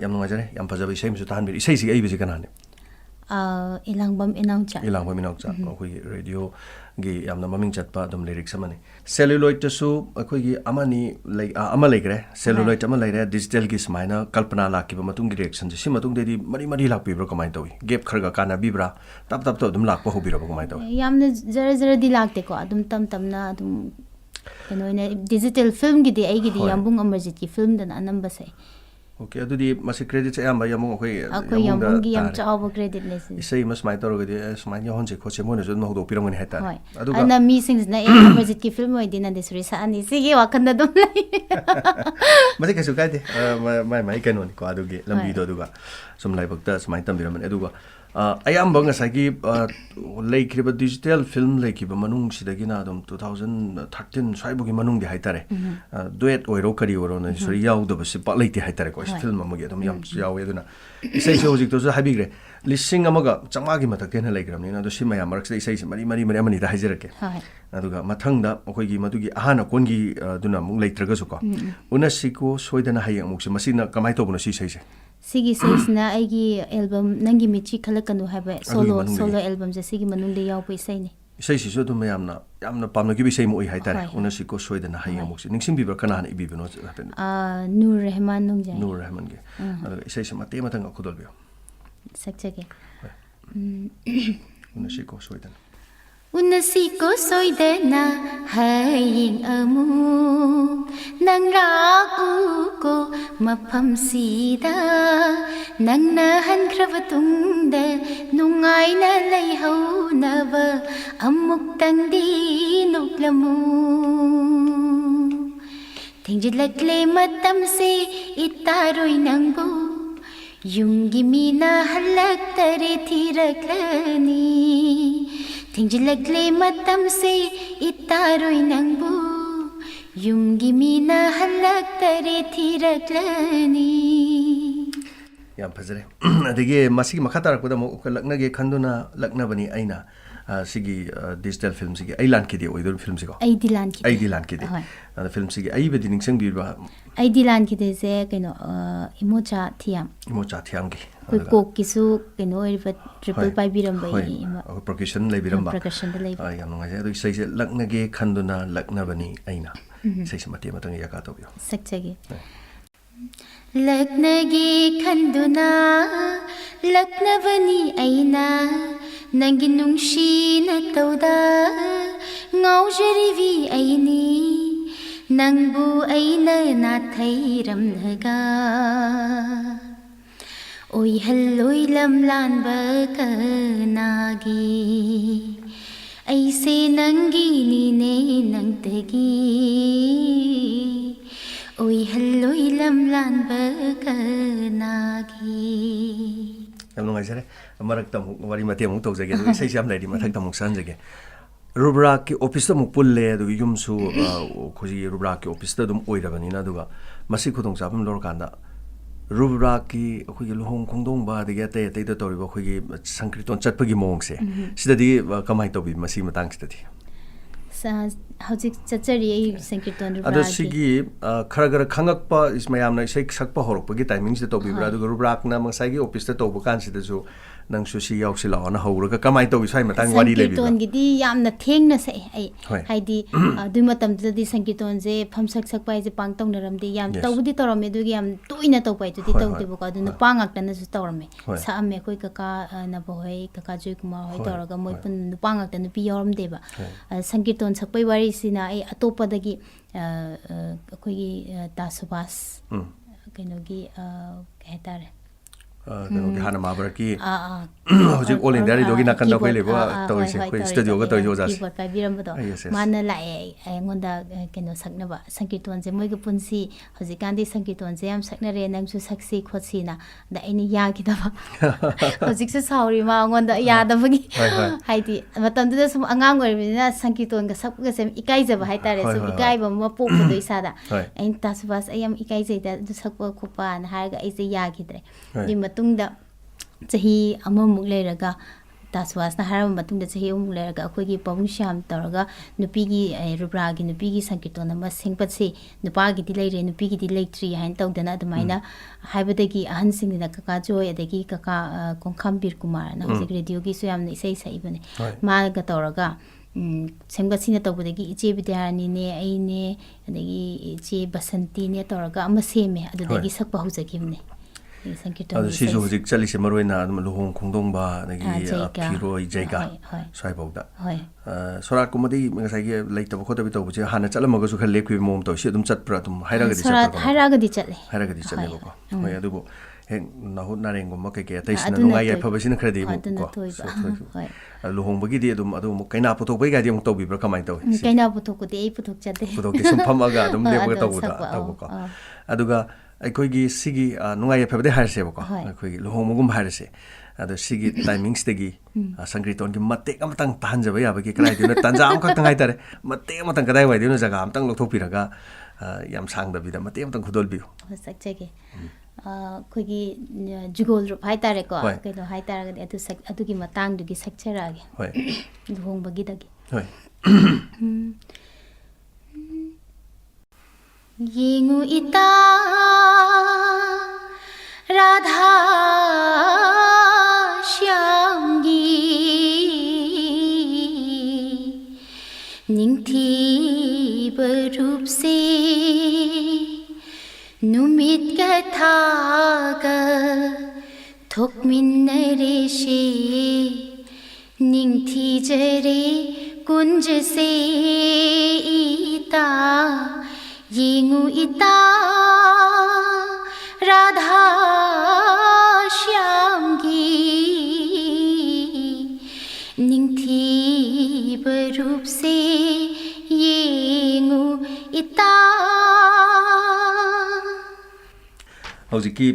yam nungajare yam pajabi same su tan bi sei si ai bi kanane ilangbam inangcha akoi radio gi yamna maming chatpa dum lyrics amani celluloid to su akoi amani like ama legre celluloid ama legre digital gi smaina kalpana la ki matung gi reaction si matung de mari mari lak pi bro kamai tawi gap kharga kana bi bra tap tap to dum lak pa hobi ro kamai tawi yamna zara di lakte ko adum tam tam na adum kano ne digital film gi de ai gi di yambung amarjit ki film dan anamba sai Okay, adu di masih credit saya amba yamung akoi yamung gi yam chawa credit lesi isai mas mai toro gi smai ni honje ko chemo ne jo no do pirong ni heta adu ana meetings na emergency ki film oi dina Nandeshwori sa ani sige wakanda dum lai masih kasu kai de mai kan ni ko adu gi lambi do duga sum lai bakta smai tam biram adu ga ayam bang sagi laikriba digital film laikiba manung sidagina dum 2013 swaibugi manung di haitare duet oiro kari oro na sori yaw do basi pa laiti haitare ko film amagi dum yam yaw eduna isai so hojik to so habigre lising amaga changma gi matak ten laikram ni na do sima ya marks isai mari mari mari amani da hajerake aduga mathangda okoi gi madugi ahana kongi duna mung laitraga su ko unasiko soidana hayang muk masina kamai to buna si sai Sigi says na aigi album nangi michi khalakanu haba solo album je sigi manung de yaw pai sai ne sai si so dum yamna pamna gi bi sai mo i haitare unasiko soidana hayang muk ningsing bi bra kana ibi bino Nur Rahman nung jai Nur Rahman ge sai mate matang khudol bio sakchage unasiko soidana Unasiko soidana haying amu nang raku ko mafam sida nang nahan kravatungda nungai na lay hau nava amuk tangdi nuklamu Tingjilakle matam se itaroi nangbu yungi mina halak tare thiraklani Tingjilakle matam se itaroi nangbu yumgi mina halak tare thiraklani yam phajare adege masigi makhatar ko da mo lakna ge khanduna lakna bani aina sigi digital film sigi ailan ki de oidur film sigo aidilan ki de ana film sigi ai be dining sang bi ba aidilan ki de se keno imocha thiam gi koi kok kisu keno riba triple pai biram bai percussion lay biram ba percussion lay yam ngai ja do sai se lakna ge khanduna lakna bani aina sai se mate matang ya ka to bio sakchage lakna ge khanduna lakna bani aina nangi nungshi na tauda ngaujarivi aini nangbu aina na thairam naga oi halloi lamlan bakanagi aise nangi ni ne nangtagi oi ꯂꯝ ꯂꯥꯟꯕ ꯀꯅꯥꯒꯤ ꯌꯥꯝ ꯅꯨꯡꯉꯥꯏꯖꯔꯦ ꯃꯔꯛꯇ ꯑꯃꯨꯛ ꯋꯥꯔꯤ ꯃꯇꯦꯛ ꯑꯃꯨꯛ ꯇꯧꯖꯒꯦ ꯑꯗꯨꯒ ꯏꯁꯩꯁꯦ ꯌꯥꯝ ꯂꯩꯔꯤ ꯃꯊꯛꯇ ꯑꯃꯨꯛ ꯆꯪꯖꯒꯦ ꯔꯨꯕ꯭ꯔꯥꯛꯀꯤ ꯑꯣꯐꯤꯁꯇ ꯑꯃꯨꯛ ꯄꯨꯜꯂꯦ ꯑꯗꯨꯒ ꯌꯨꯝꯁꯨ ꯑꯩꯈꯣꯏꯒꯤ ꯔꯨꯕ꯭ꯔꯥꯛꯀꯤ ꯑꯣꯐꯤꯁꯇ ꯑꯗꯨꯝ ꯑꯣꯏꯔꯕꯅꯤꯅ ꯑꯗꯨꯒ ꯃꯁꯤ ꯈꯨꯗꯣꯡꯆꯥꯕ ꯑꯃ ꯂꯧꯔꯀꯥꯟꯗ ꯔꯨꯕ꯭ꯔꯥꯛꯀꯤ ꯑꯩꯈꯣꯏꯒꯤ ꯂꯨꯍꯣꯡ ꯈꯣꯡꯗꯣꯡꯕ ꯑꯗꯒꯤ ꯑꯇꯩ ꯑꯇꯩꯗ ꯇꯧꯔꯤꯕ ꯑꯩꯈꯣꯏꯒꯤ ꯁꯪꯀ꯭ꯔꯤꯇꯣꯟ ꯆꯠꯄꯒꯤ ꯃꯑꯣꯡꯁꯦ ꯁꯤꯗꯗꯤ ꯀꯃꯥꯏꯅ ꯇꯧꯕꯤ ꯃꯁꯤꯒꯤ ꯃꯇꯥꯡꯁꯤꯗꯗꯤ ꯍꯧꯖꯤꯛ ꯆꯠꯆꯔꯤ ꯑꯩ ꯁꯪꯀꯤꯔꯇꯣꯟ ꯑꯗꯣ ꯔꯨꯕ꯭ꯔꯥꯒꯤ ꯁꯤꯒꯤ ꯈꯔ ꯈꯔ ꯈꯪꯉꯛꯄ ꯃꯌꯥꯝꯅ ꯏꯁꯩ ꯁꯛꯄ ꯍꯧꯔꯛꯄꯒꯤ ꯇꯥꯏꯃꯤꯡꯁꯤꯗ ꯇꯧꯕꯤꯕ꯭ꯔꯥ ꯑꯗꯨꯒ ꯔꯨꯕ꯭ꯔꯥꯛꯅ ꯉꯁꯥꯏꯒꯤ ꯑꯣꯐꯤꯁꯇ ꯇꯧꯕ ꯀꯥꯟꯁꯤꯗꯁꯨ ꯅꯪꯁꯨ ꯁꯤ ꯌꯥꯎꯁꯤꯜꯂꯛꯑꯣꯅ ꯍꯧꯔꯒ ꯀꯃꯥꯏꯅ ꯇꯧꯋꯤ ꯁ꯭ꯋꯥꯏ ꯃꯇꯥꯡ ꯋꯥꯔꯤ ꯂꯩꯕꯤꯕ꯭ꯔꯥ ꯁꯪꯀꯤꯔꯇꯣꯟꯒꯤꯗꯤ ꯌꯥꯝꯅ ꯊꯦꯡꯅ ꯁꯛꯑꯦ ꯑꯩ ꯍꯣꯏ ꯍꯥꯏꯗꯤ ꯑꯗꯨꯏ ꯃꯇꯝꯗꯨꯗꯗꯤ ꯁꯪꯀꯤꯔꯇꯣꯟꯁꯦ ꯐꯝꯁꯛ ꯁꯛꯄ ꯍꯥꯏꯁꯦ ꯄꯥꯡ ꯇꯧꯅꯔꯝꯗꯦ ꯌꯥꯝ Yes. ꯇꯧꯕꯗꯤ ꯇꯧꯔꯝꯃꯦ ꯑꯗꯨꯒꯤ ꯌꯥꯝ ꯇꯣꯏꯅ ꯇꯧꯕ ꯍꯥꯏꯗꯨꯗꯤ ꯍꯣꯏ, ꯍꯣꯏ. ꯇꯧꯗꯦꯕꯀꯣ ꯑꯗꯨ ꯍꯣꯏ. ꯅꯨꯄꯥ ꯉꯥꯛꯇꯅꯁꯨ ꯇꯧꯔꯝꯃꯦ ꯍꯣꯏ. ꯁꯛꯑꯝꯃꯦ ꯑꯩꯈꯣꯏ ꯀꯀꯥ ꯅꯕꯍꯣꯏ ꯀꯀꯥ ꯖꯣꯏꯀꯨꯃꯥꯔ ꯍꯣꯏ ꯍꯣꯏ, ꯇꯧꯔꯒ ꯃꯣꯏ ꯍꯣꯏ. ꯄꯨꯟꯅ ꯅꯨꯄꯥ ꯉꯥꯛꯇ ꯅꯨꯄꯤ ꯌꯥꯎꯔꯝꯗꯦꯕ ꯍꯣꯏ. ꯁꯪꯀꯤꯔꯇꯣꯟ ꯁꯛꯄꯩ ꯋꯥꯔꯤꯁꯤꯅ ꯑꯩ ꯑꯇꯣꯞꯄꯗꯒꯤ ꯑꯩꯈꯣꯏꯒꯤ ꯗꯥ ꯁꯨꯕꯥꯁ ꯀꯩꯅꯣꯒꯤ ꯀꯩ ꯍꯥꯏꯇꯥꯔꯦ ꯀꯩꯅꯣꯒꯤ ꯍꯥꯟꯅ ꯃꯍꯥꯚꯥꯔꯠꯀꯤ ꯍꯧꯖꯤꯛ ꯑꯣꯜ ꯀꯤꯕꯣꯔꯗ ꯏꯟꯗꯤꯌꯥ ꯔꯦꯗꯤꯑꯣꯒꯤ ꯅꯥꯀꯟꯗ ꯑꯩꯈꯣꯏ ꯂꯩꯕ ꯍꯣꯏ ꯇꯧꯔꯤꯁꯦ ꯍꯣꯏ ꯑꯩꯈꯣꯏ ꯇꯧꯔꯤ ꯁ꯭ꯇꯨꯗꯤꯑꯣꯒ ꯇꯧꯔꯤꯁꯦ ꯑꯣꯖꯥꯁꯦ ꯀꯤꯕꯣꯔꯗ ꯄꯥꯏꯕꯤꯔꯝꯕꯗꯣ Yes, yes. ꯃꯥꯅ ꯂꯥꯛꯑꯦ ꯑꯩꯉꯣꯟꯗ ꯀꯩꯅꯣ ꯁꯛꯅꯕ ꯁꯪꯀꯤꯔꯇꯣꯟꯁꯦ ꯃꯣꯏꯒ ꯄꯨꯟꯁꯤ ꯍꯧꯖꯤꯛꯀꯥꯟꯗꯤ ꯁꯪꯀꯤꯔꯇꯣꯟꯁꯦ ꯌꯥꯝ ꯁꯛꯅꯔꯦ ꯅꯪꯁꯨ ꯁꯛꯁꯤ ꯈꯣꯠꯁꯤꯅ ꯑꯗ ꯑꯩꯅ ꯌꯥꯈꯤꯗꯕ ꯍꯧꯖꯤꯛꯁꯨ ꯁꯥꯎꯔꯤ ꯃꯉꯣꯟꯗ ꯌꯥꯗꯕꯒꯤ ꯍꯣꯏ, ꯍꯣꯏ. ꯍꯥꯏꯗꯤ ꯃꯇꯝꯗꯨꯗ ꯁꯨꯝ ꯑꯉꯥꯡ ꯑꯣꯏꯔꯤꯕꯅꯤ나 ꯁꯪꯀꯤꯔꯇꯣꯟꯒ ꯁꯛꯄꯒꯁꯦ ꯏꯀꯥꯏꯖꯕ ꯍꯥꯏꯇꯥꯔꯦ ꯍꯣꯏ, ꯁꯨꯝ ꯍꯣꯏ, ꯍꯣꯏ. ꯏꯀꯥꯏꯕ ꯑꯃ ꯄꯣꯛꯄꯗꯣ ꯏꯁꯥꯗ ꯍꯣꯏ. ꯑꯩꯅ ꯗꯥ ꯁꯨꯕꯥꯁ ꯑꯩ ꯌꯥꯝ ꯏꯀꯥꯏꯖꯩꯗ ꯑꯗꯨ ꯁꯛꯄ ꯈꯣꯠꯄꯅ ꯍꯥꯏꯔꯒ ꯑꯩꯁꯦ ꯌꯥꯈꯤꯗ꯭ꯔꯦ ꯍꯣꯏ. ꯑꯗꯨꯒꯤ ꯃꯇꯨꯡꯗ ꯆꯍꯤ ꯑꯃꯃꯨꯛ ꯂꯩꯔꯒ ꯗꯥ ꯁꯨꯕꯥꯁꯅ ꯍꯥꯏꯔꯕ ꯃꯇꯨꯡꯗ ꯆꯍꯤ ꯑꯃꯃꯨꯛ ꯂꯩꯔꯒ ꯑꯩꯈꯣꯏꯒꯤ ꯄꯥꯕꯨꯡ ꯁ꯭ꯌꯥꯝ ꯇꯧꯔꯒ ꯅꯨꯄꯤꯒꯤ ꯔꯨꯕ꯭ꯔꯥꯒꯤ ꯅꯨꯄꯤꯒꯤ ꯁꯪꯀꯤꯔꯇꯣꯟ ꯑꯃ ꯁꯦꯝꯒꯠꯁꯤ ꯅꯨꯄꯥꯒꯤꯗꯤ ꯂꯩꯔꯦ ꯅꯨꯄꯤꯒꯤꯗꯤ ꯂꯩꯇ꯭ꯔꯤ ꯍꯥꯏꯅ ꯇꯧꯗꯅ ꯑꯗꯨꯃꯥꯏꯅ ꯍꯥꯏꯕꯗꯒꯤ ꯑꯍꯟꯁꯤꯡꯁꯤꯅ ꯀꯀꯥ ꯖꯣꯏ ꯑꯗꯒꯤ ꯀꯀꯥ ꯀꯣꯡꯈꯥꯝ ꯕꯤꯔ ꯀꯨꯃꯥꯔꯅ ꯍꯧꯖꯤꯛ ꯔꯦꯗꯤꯑꯣꯒꯤꯁꯨ ꯌꯥꯝꯅ ꯏꯁꯩ ꯁꯛꯏꯕꯅꯦ ꯍꯣꯏ. ꯃꯥꯒ ꯇꯧꯔꯒ ꯁꯦꯝꯒꯠꯁꯤꯅ ꯇꯧꯕꯗꯒꯤ ꯏꯆꯦ ꯕꯤꯗ꯭ꯌꯥꯔꯥꯅꯤꯅꯦ ꯑꯩꯅꯦ ꯑꯗꯒꯤ ꯏꯆꯦ ꯕꯁꯟꯇꯤꯅꯦ ꯇꯧꯔꯒ ꯑꯃ ꯁꯦꯝꯃꯦ ꯑꯗꯨꯗꯒꯤ ꯍꯣꯏ. ꯁꯛꯄ ꯍꯧꯖꯈꯤꯕꯅꯦ ꯑꯗꯨ ꯁꯪꯀꯤꯔꯇꯣꯟꯒꯤ ꯁꯤꯁꯨ ꯏꯁꯩꯁꯦ ꯍꯧꯖꯤꯛ ꯆꯠꯂꯤꯁꯦ ꯃꯔꯨꯑꯣꯏꯅ ꯑꯗꯨꯝ ꯂꯨꯍꯣꯡ ꯈꯣꯡꯗꯣꯡꯕ ꯑꯗꯒꯤ ꯖꯩꯒ. ꯐꯤꯔꯣꯏ ꯖꯩꯒ ꯍꯣꯏ, ꯍꯣꯏ. ꯁ꯭ꯋꯥꯏꯐꯥꯎꯗ ꯍꯣꯏ. ꯁꯣꯔꯥꯠꯀꯨꯝꯕꯗꯤ ꯉꯁꯥꯏꯒꯤ ꯂꯩꯇꯕ ꯈꯣꯠꯇꯕꯤ ꯇꯧꯕꯁꯦ ꯍꯥꯟꯅ ꯆꯠꯂꯝꯃꯒꯁꯨ ꯈꯔ ꯂꯦꯞꯈꯤꯕ ꯃꯑꯣꯡ ꯇꯧꯋꯤ ꯁꯤ ꯑꯗꯨꯝ ꯆꯠꯄ꯭ꯔꯥ ꯑꯗꯨꯝ ꯍꯥꯏꯔꯒꯗꯤ ꯆꯠꯄ꯭ꯔꯥ ꯁꯣꯔꯥꯠ ꯀꯃꯥꯏꯅ ꯍꯥꯏꯔꯛꯑꯒꯗꯤ ꯆꯠꯂꯦ ꯍꯥꯏꯔꯒꯗꯤ ꯍꯣꯏ. ꯆꯠꯂꯦꯕꯀꯣ ꯍꯣꯏ ꯑꯗꯨꯕꯨ ꯍꯦꯛ ꯅꯥꯍꯨꯠ ꯅꯥꯔꯦꯡꯒꯨꯝꯕ ꯀꯩꯀꯩ ꯑꯇꯩꯁꯤꯅ ꯑꯗꯨꯅ ꯅꯨꯡꯉꯥꯏ ꯇꯣꯏ. ꯌꯥꯏꯐꯕꯁꯤꯅ ꯈꯔꯗꯤ ꯑꯃꯨꯛ ꯑꯗꯨꯅ ꯀꯣ ꯇꯣꯏꯕ. ꯍꯣꯏ. ꯂꯨꯍꯣꯡꯕꯒꯤꯗꯤ ꯑꯗꯨꯝ ꯑꯗꯨ ꯑꯃꯨꯛ ꯀꯩꯅꯥ ꯄꯨꯊꯣꯛꯄꯩꯒꯥꯏꯗꯤ ꯑꯃꯨꯛ ꯇꯧꯕꯤꯕ꯭ꯔꯥ ꯀꯃꯥꯏꯅ ꯇꯧꯋꯤ ꯁꯤ ꯀꯩꯅꯥ ꯄꯨꯊꯣꯛꯄꯗꯤ ꯑꯩ ꯄꯨꯊꯣꯛꯆꯗꯦ ꯄꯨꯊꯣꯛꯇꯦ ꯁꯨꯝ ꯐꯝꯃꯒ ꯑꯗꯨꯝ ꯂꯦꯞꯄꯒ ꯑꯗꯨꯝ ꯇꯧꯕꯗꯣ ꯁꯛꯄ. ꯇꯧꯕꯀꯣ ꯑꯗꯨꯒ ꯑꯩꯈꯣꯏꯒꯤ ꯁꯤꯒꯤ ꯅꯨꯡꯉꯥꯏ ꯌꯥꯏꯐꯕꯗꯤ ꯍꯥꯏꯔꯁꯦꯕꯀꯣ ꯍꯣꯏ. ꯑꯩꯈꯣꯏꯒꯤ ꯂꯨꯍꯣꯡꯕꯒꯨꯝꯕ ꯍꯥꯏꯔꯁꯦ ꯑꯗꯣ ꯁꯤꯒꯤ ꯇꯥꯏꯃꯤꯡꯁꯤꯗꯒꯤ ꯁꯪꯀ꯭ꯔꯤꯇꯣꯟꯒꯤ ꯃꯇꯦꯛ ꯑꯃꯇꯪ ꯇꯥꯍꯟꯖꯕ ꯌꯥꯕꯒꯤ ꯀꯗꯥꯏꯗꯩꯅꯣ ꯇꯥꯟꯖꯥ ꯑꯃꯈꯛꯇꯪ ꯍꯥꯏꯇꯥꯔꯦ ꯃꯇꯦꯛ ꯑꯃꯇꯪ ꯀꯗꯥꯏ ꯋꯥꯏꯗꯩꯅꯣ ꯖꯒꯥ ꯑꯃꯇꯪ ꯂꯧꯊꯣꯛꯄꯤꯔꯒ ꯌꯥꯝ ꯁꯥꯡꯗꯕꯤꯗ ꯃꯇꯦꯛ ꯑꯃꯇꯪ ꯈꯨꯗꯣꯜꯕꯤꯌꯨ ꯁꯛꯆꯒꯦ ꯑꯩꯈꯣꯏꯒꯤ ꯖꯨꯒꯣꯜ ꯔꯨꯞ ꯍꯥꯏꯇꯥꯔꯦꯀꯣ ꯍꯣꯏ. ꯀꯩꯅꯣ ꯍꯥꯏꯇꯥꯔꯒꯗꯤ ꯑꯗꯨꯒꯤ ꯃꯇꯥꯡꯗꯨꯒꯤ ꯁꯛꯆꯔꯛꯑꯒꯦ ꯍꯣꯏ ꯂꯨꯍꯣꯡꯕꯒꯤꯗꯒꯤ ꯍꯣꯏ ꯌꯦꯡꯉꯨ ꯏꯇꯥ ꯔꯥꯙꯥ ꯁ꯭ꯌꯥꯝꯒꯤ ꯅꯤꯡꯊꯤꯕ ꯔꯨꯞꯁꯦ ꯅꯨꯃꯤꯠꯀ ꯊꯥꯒ ꯊꯣꯛꯃꯤꯟꯅꯔꯦꯁꯦ ꯅꯤꯡꯊꯤꯖꯔꯦ ꯀꯨꯟꯖꯁꯦ ꯏꯇꯥ ꯌꯦꯡꯉꯨ ꯏꯇꯥ ꯔꯥꯙꯥ ꯁ꯭ꯌꯥꯝꯒꯤ ꯅꯤꯡꯊꯤꯕ ꯔꯨꯞꯁꯦ ꯌꯦꯡꯉꯨ ꯏꯇꯥ ꯍꯧꯖꯤꯛꯀꯤ